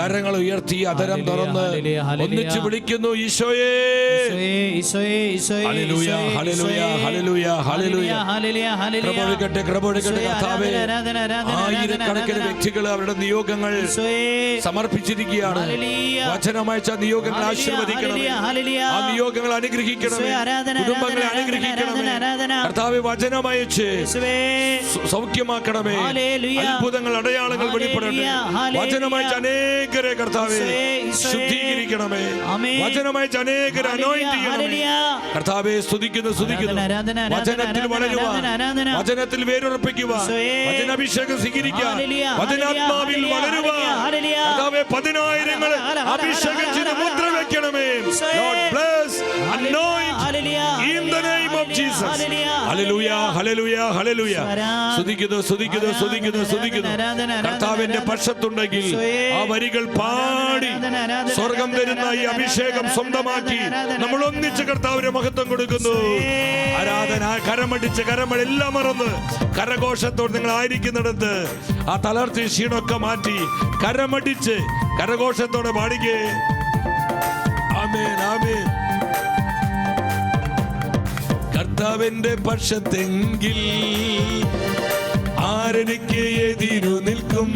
കരങ്ങൾ ഉയർത്തി അതരം തുറന്ന് ഒന്നിച്ചു വിളിക്കുന്നു. ഈശോയേ, ഹല്ലേലൂയ, ഹല്ലേലൂയ, ഹല്ലേലൂയ, ഹല്ലേലൂയ. കൃപയൊഴുകട്ടെ, കൃപയൊഴുകട്ടെ കർത്താവേ. ആയിരക്കണക്കിന് വ്യക്തികൾ അവരുടെ നിയോഗങ്ങൾ സമർപ്പിച്ചിരിക്കുകയാണ്. വചനമയച്ച നിയോഗങ്ങൾ ആശീർവദിക്കണമേ, ആ നിയോഗങ്ങൾ അനുഗ്രഹിക്കണമേ, കുടുംബങ്ങളെ അനുഗ്രഹിക്കണമേ കർത്താവേ. വചനമയച്ച് സൗഖ്യമാക്കണമേ, അത്ഭുതങ്ങൾ, അടയാളങ്ങൾ വെളിപ്പെടട്ടെ. വചനമയച്ച അനേകരെ കർത്താവേ ശുദ്ധീകരിക്കണമേ, വചനമയച്ച അനേകരെ അനോയിന്റ് ചെയ്യണമേ കർത്താവേ. സ്തുതിക്കുന്നു, സ്തുതിക്കുന്നു. വചനത്തിൽ വളരുവാൻ, വചനത്തിൽ വേരുറപ്പിക്കുവാൻ, വചനാഭിഷേകം സ്വീകരിക്കാൻ, വചനാത്മാവിൽ വളരുവാൻ കർത്താവേ 10,000 അഭിഷേകം ചെയ്ത് മുദ്ര വെക്കണമേ. Lord bless, anoint in the name of Jesus. Hallelujah, hallelujah, hallelujah. സ്തുതിക്കുന്നു, സ്തുതിക്കുന്നു, സ്തുതിക്കുന്നു, സ്തുതിക്കുന്നു. കർത്താവിന്റെ പക്ഷത്തുണ്ടെങ്കിൽ ആ വരികൾ പാടി സ്വർഗം തരുന്ന ഈ അഭിഷേകം സ്വന്തമാക്കി നമ്മൾ ഒന്നിച്ച് കർത്താവിന് മഹത്വം കൊടുക്കുന്നു. ആരാധന, കരമടിച്ച് എല്ലാം മറന്ന് കരഘോഷത്തോടെ നിങ്ങൾ ആയിരിക്കുന്നിടത്ത് ആ തളർത്തി ക്ഷീണമൊക്കെ മാറ്റി കരമടിച്ച് കരഘോഷത്തോടെ പാടിക്കേ. ആമേൻ, ആമേൻ. കർത്താവിന്റെ പക്ഷത്തെങ്കിൽ ആരെനിക്ക് എതിരു നിൽക്കും?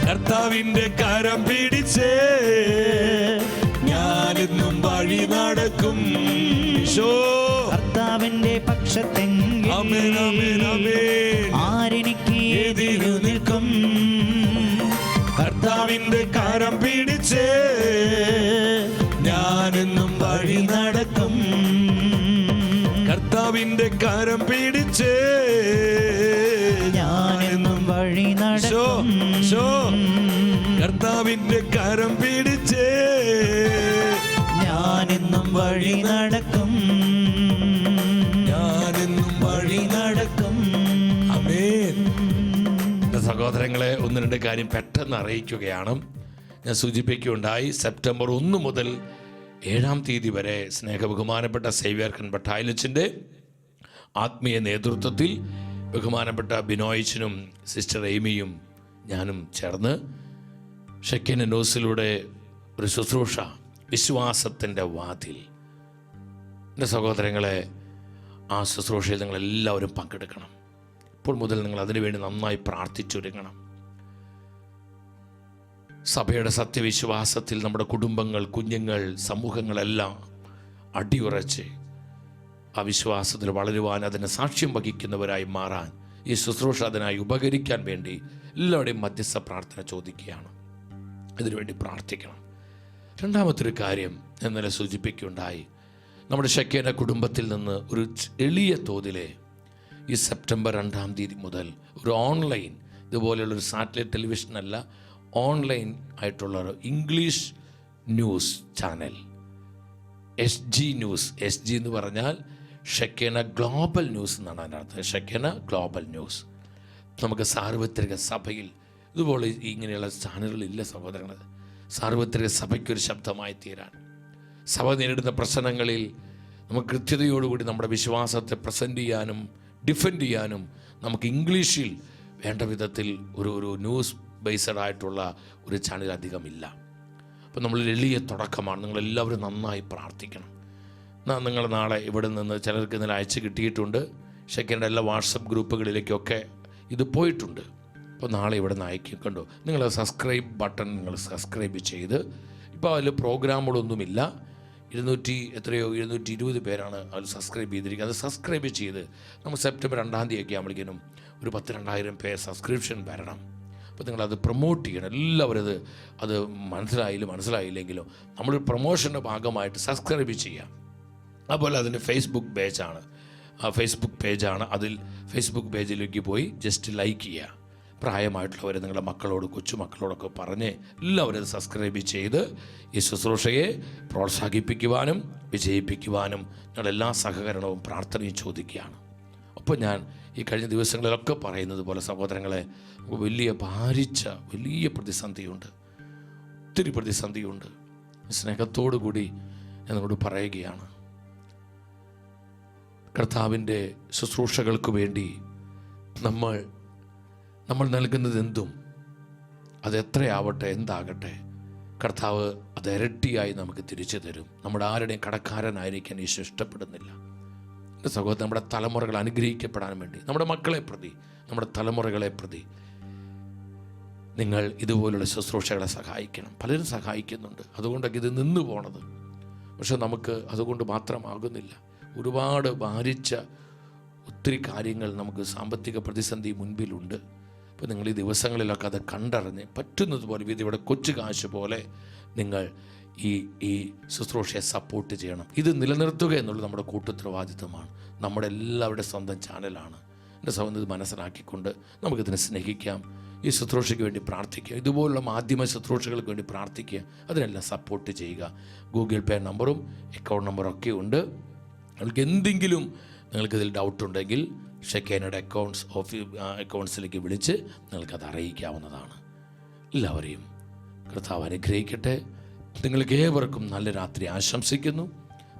കർത്താവിന്റെ കരം പിടിച്ച് ഞാനെന്നും വഴി നടക്കും. കർത്താവിന്റെ പക്ഷത്തെങ്കിൽ ആരെനിക്ക് എതിരു നിൽക്കും? കർത്താവിന്റെ കരം പിടിച്ച് ഞാനെന്നും വഴി നടക്കും. കർത്താവിന്റെ കരം പിടിച്ച് ഞാനെന്നും വഴി നടക്കും. കർത്താവിന്റെ കരം പിടിച്ച് ഞാനെന്നും വഴി നടക്കും. ഞാനെന്നും വഴി നടക്കും. ആമേൻ. സഹോദരങ്ങളെ, 1-2 കാര്യം പെട്ടെന്ന് അറിയിക്കുകയാണ്. ഞാൻ സൂചിപ്പിക്കുകയുണ്ടായി, സെപ്റ്റംബർ 1 മുതൽ 7-ാം തീയതി വരെ സ്നേഹബഹുമാനപ്പെട്ട സേവ്യർ കൺബട്ടായിലച്ചിൻ്റെ ആത്മീയ നേതൃത്വത്തിൽ ബഹുമാനപ്പെട്ട ബിനോയിച്ചനും സിസ്റ്റർ എയ്മിയും ഞാനും ചേർന്ന് ഷെക്കൻ ന്യൂസിലൂടെ ഒരു ശുശ്രൂഷ, വിശ്വാസത്തിൻ്റെ വാതിൽ. എൻ്റെ സഹോദരങ്ങളെ, ആ ശുശ്രൂഷയിൽ നിങ്ങളെല്ലാവരും പങ്കെടുക്കണം. ഇപ്പോൾ മുതൽ നിങ്ങൾ അതിനുവേണ്ടി നന്നായി പ്രാർത്ഥിച്ചൊരുങ്ങണം. സഭയുടെ സത്യവിശ്വാസത്തിൽ നമ്മുടെ കുടുംബങ്ങൾ, കുഞ്ഞുങ്ങൾ, സമൂഹങ്ങളെല്ലാം അടിയുറച്ച് ആ വിശ്വാസത്തിൽ വളരുവാൻ, അതിന് സാക്ഷ്യം വഹിക്കുന്നവരായി മാറാൻ, ഈ ശുശ്രൂഷ അതിനായി ഉപകരിക്കാൻ വേണ്ടി എല്ലാവരുടെയും മധ്യസ്ഥ പ്രാർത്ഥന ചോദിക്കുകയാണ്. ഇതിനുവേണ്ടി പ്രാർത്ഥിക്കണം. രണ്ടാമത്തൊരു കാര്യം ഇന്നലെ സൂചിപ്പിക്കുകയുണ്ടായി, നമ്മുടെ ഷെക്കേന കുടുംബത്തിൽ നിന്ന് ഒരു എളിയ തോതിലെ ഈ സെപ്റ്റംബർ 2-ാം തീയതി മുതൽ ഒരു ഓൺലൈൻ, ഇതുപോലെയുള്ളൊരു സാറ്റലൈറ്റ് ടെലിവിഷനല്ല, ഓൺലൈൻ ആയിട്ടുള്ള ഒരു English news channel, SG news. SG എന്ന് പറഞ്ഞാൽ ഷെക്കേന ഗ്ലോബൽ ന്യൂസ് എന്നാണ് അതിനർത്ഥം. ഷെക്കേന ഗ്ലോബൽ ന്യൂസ്. നമുക്ക് സാർവത്രിക സഭയിൽ ഇതുപോലെ ഇങ്ങനെയുള്ള ചാനലുകളില്ല സഹോദരങ്ങൾ. സാർവത്രിക സഭയ്ക്കൊരു ശബ്ദമായി തീരാൻ, സഭ നേരിടുന്ന പ്രശ്നങ്ങളിൽ നമുക്ക് കൃത്യതയോടുകൂടി നമ്മുടെ വിശ്വാസത്തെ പ്രസൻറ്റ് ചെയ്യാനും ഡിഫെൻഡ് ചെയ്യാനും നമുക്ക് ഇംഗ്ലീഷിൽ വേണ്ട വിധത്തിൽ ഒരു ന്യൂസ് ബേസ്ഡ് ആയിട്ടുള്ള ഒരു ചാനൽ അധികമില്ല. അപ്പോൾ നമ്മൾ എളിയ തുടക്കമാണ്. നിങ്ങളെല്ലാവരും നന്നായി പ്രാർത്ഥിക്കണം. നിങ്ങൾ നാളെ ഇവിടെ നിന്ന് ചിലർക്ക് ഇന്നലെ അയച്ച് കിട്ടിയിട്ടുണ്ട്. ഷെക്കേൻ്റെ എല്ലാ വാട്സപ്പ് ഗ്രൂപ്പുകളിലേക്കൊക്കെ ഇത് പോയിട്ടുണ്ട്. അപ്പോൾ നാളെ ഇവിടെ നിന്ന് അയക്കും. കണ്ടോ, നിങ്ങൾ സബ്സ്ക്രൈബ് ബട്ടൺ നിങ്ങൾ സബ്സ്ക്രൈബ് ചെയ്ത്, ഇപ്പോൾ അതിൽ പ്രോഗ്രാമുകളൊന്നുമില്ല, 220 പേരാണ് അതിൽ സബ്സ്ക്രൈബ് ചെയ്തിരിക്കുന്നത്. അത് സബ്സ്ക്രൈബ് ചെയ്ത് നമ്മൾ സെപ്റ്റംബർ 2-ാം തീയതി ഒക്കെ ആകുമ്പോഴേക്കും ഒരു 10,000-2,000 പേർ സബ്സ്ക്രിപ്ഷൻ വരണം. അപ്പോൾ നിങ്ങളത് പ്രൊമോട്ട് ചെയ്യണം. എല്ലാവരും അത് മനസ്സിലായില്ലെങ്കിലും നമ്മൾ പ്രൊമോഷൻ്റെ ഭാഗമായിട്ട് സബ്സ്ക്രൈബ് ചെയ്യാം. അതുപോലെ അതിൻ്റെ ഫേസ്ബുക്ക് പേജാണ്, ഫേസ്ബുക്ക് പേജാണ്. അതിൽ ഫേസ്ബുക്ക് പേജിലേക്ക് പോയി ജസ്റ്റ് ലൈക്ക് ചെയ്യുക. പ്രായമായിട്ടുള്ളവർ നിങ്ങളുടെ മക്കളോട്, കൊച്ചുമക്കളോടൊക്കെ പറഞ്ഞ് എല്ലാവരും സബ്സ്ക്രൈബ് ചെയ്ത് ഈ ശുശ്രൂഷയെ പ്രോത്സാഹിപ്പിക്കുവാനും വിജയിപ്പിക്കുവാനും ഞങ്ങളെല്ലാ സഹകരണവും പ്രാർത്ഥനയും ചോദിക്കുകയാണ്. അപ്പോൾ ഞാൻ ഈ കഴിഞ്ഞ ദിവസങ്ങളിലൊക്കെ പറയുന്നത് പോലെ സഹോദരങ്ങളെ, വലിയ പ്രതിസന്ധിയുണ്ട്, ഒത്തിരി പ്രതിസന്ധിയുണ്ട്. സ്നേഹത്തോടു കൂടി ഞാൻ നിങ്ങളോട് പറയുകയാണ്, കർത്താവിൻ്റെ ശുശ്രൂഷകൾക്ക് വേണ്ടി നമ്മൾ നൽകുന്നത് എന്തും അത് എത്രയാവട്ടെ എന്താകട്ടെ, കർത്താവ് അത് ഇരട്ടിയായി നമുക്ക് തിരിച്ചു തരും. നമ്മുടെ ആരുടെയും കടക്കാരനായിരിക്കാൻ ഈശോ ഇഷ്ടപ്പെടുന്നില്ല. എൻ്റെ സഹോദരൻ, നമ്മുടെ തലമുറകൾ അനുഗ്രഹിക്കപ്പെടാൻ വേണ്ടി, നമ്മുടെ മക്കളെ പ്രതി, നമ്മുടെ തലമുറകളെ പ്രതി നിങ്ങൾ ഇതുപോലുള്ള ശുശ്രൂഷകളെ സഹായിക്കണം. പലരും സഹായിക്കുന്നുണ്ട്, അതുകൊണ്ടൊക്കെ ഇത് നിന്നു പോണത്. പക്ഷെ നമുക്ക് അതുകൊണ്ട് മാത്രമാകുന്നില്ല. ഒരുപാട് ഭാരിച്ച ഒത്തിരി കാര്യങ്ങൾ നമുക്ക് സാമ്പത്തിക പ്രതിസന്ധി മുൻപിലുണ്ട്. അപ്പോൾ നിങ്ങൾ ഈ ദിവസങ്ങളിലൊക്കെ അത് കണ്ടറിഞ്ഞ് പറ്റുന്നത് പോലെ വിധിയുടെ കൊച്ചു കാശ് പോലെ നിങ്ങൾ ഈ ശുശ്രൂഷയെ സപ്പോർട്ട് ചെയ്യണം. ഇത് നിലനിർത്തുക എന്നുള്ളത് നമ്മുടെ കൂട്ടുത്തരവാദിത്വമാണ്. നമ്മുടെ എല്ലാവരുടെ സ്വന്തം ചാനലാണ്. എൻ്റെ സൗന്ദര്യം ഇത് മനസ്സിലാക്കിക്കൊണ്ട് നമുക്കിതിനെ സ്നേഹിക്കാം, ഈ ശുശ്രൂഷയ്ക്ക് വേണ്ടി പ്രാർത്ഥിക്കുക, ഇതുപോലുള്ള മാധ്യമ ശുശ്രൂഷകൾക്ക് വേണ്ടി പ്രാർത്ഥിക്കുക, അതിനെല്ലാം സപ്പോർട്ട് ചെയ്യുക. ഗൂഗിൾ പേ നമ്പറും അക്കൗണ്ട് നമ്പറും ഒക്കെ ഉണ്ട്. നിങ്ങൾക്ക് എന്തെങ്കിലും നിങ്ങൾക്കിതിൽ ഡൗട്ടുണ്ടെങ്കിൽ ഷെക്കേനയുടെ അക്കൗണ്ട്സിലേക്ക് വിളിച്ച് നിങ്ങൾക്കത് അറിയിക്കാവുന്നതാണ്. എല്ലാവരെയും കർത്താവ് അനുഗ്രഹിക്കട്ടെ. നിങ്ങൾക്ക് ഏവർക്കും നല്ല രാത്രി ആശംസിക്കുന്നു.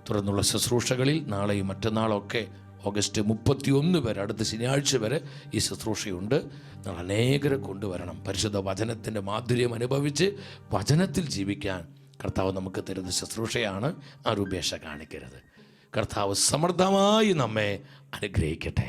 തുടർന്നുള്ള ശുശ്രൂഷകളിൽ നാളെയും മറ്റന്നാളൊക്കെ ഓഗസ്റ്റ് 31 വരെ, അടുത്ത ശനിയാഴ്ച വരെ ഈ ശുശ്രൂഷയുണ്ട്. നിങ്ങൾ അനേകരെ കൊണ്ടുവരണം. പരിശുദ്ധ വചനത്തിൻ്റെ മാധുര്യം അനുഭവിച്ച് വചനത്തിൽ ജീവിക്കാൻ കർത്താവ് നമുക്ക് തരുന്ന ശുശ്രൂഷയാണ്. ആരും ഉപേക്ഷ കാണിക്കരുത്. കർത്താവ് സമൃദ്ധമായി നമ്മെ അനുഗ്രഹിക്കട്ടെ.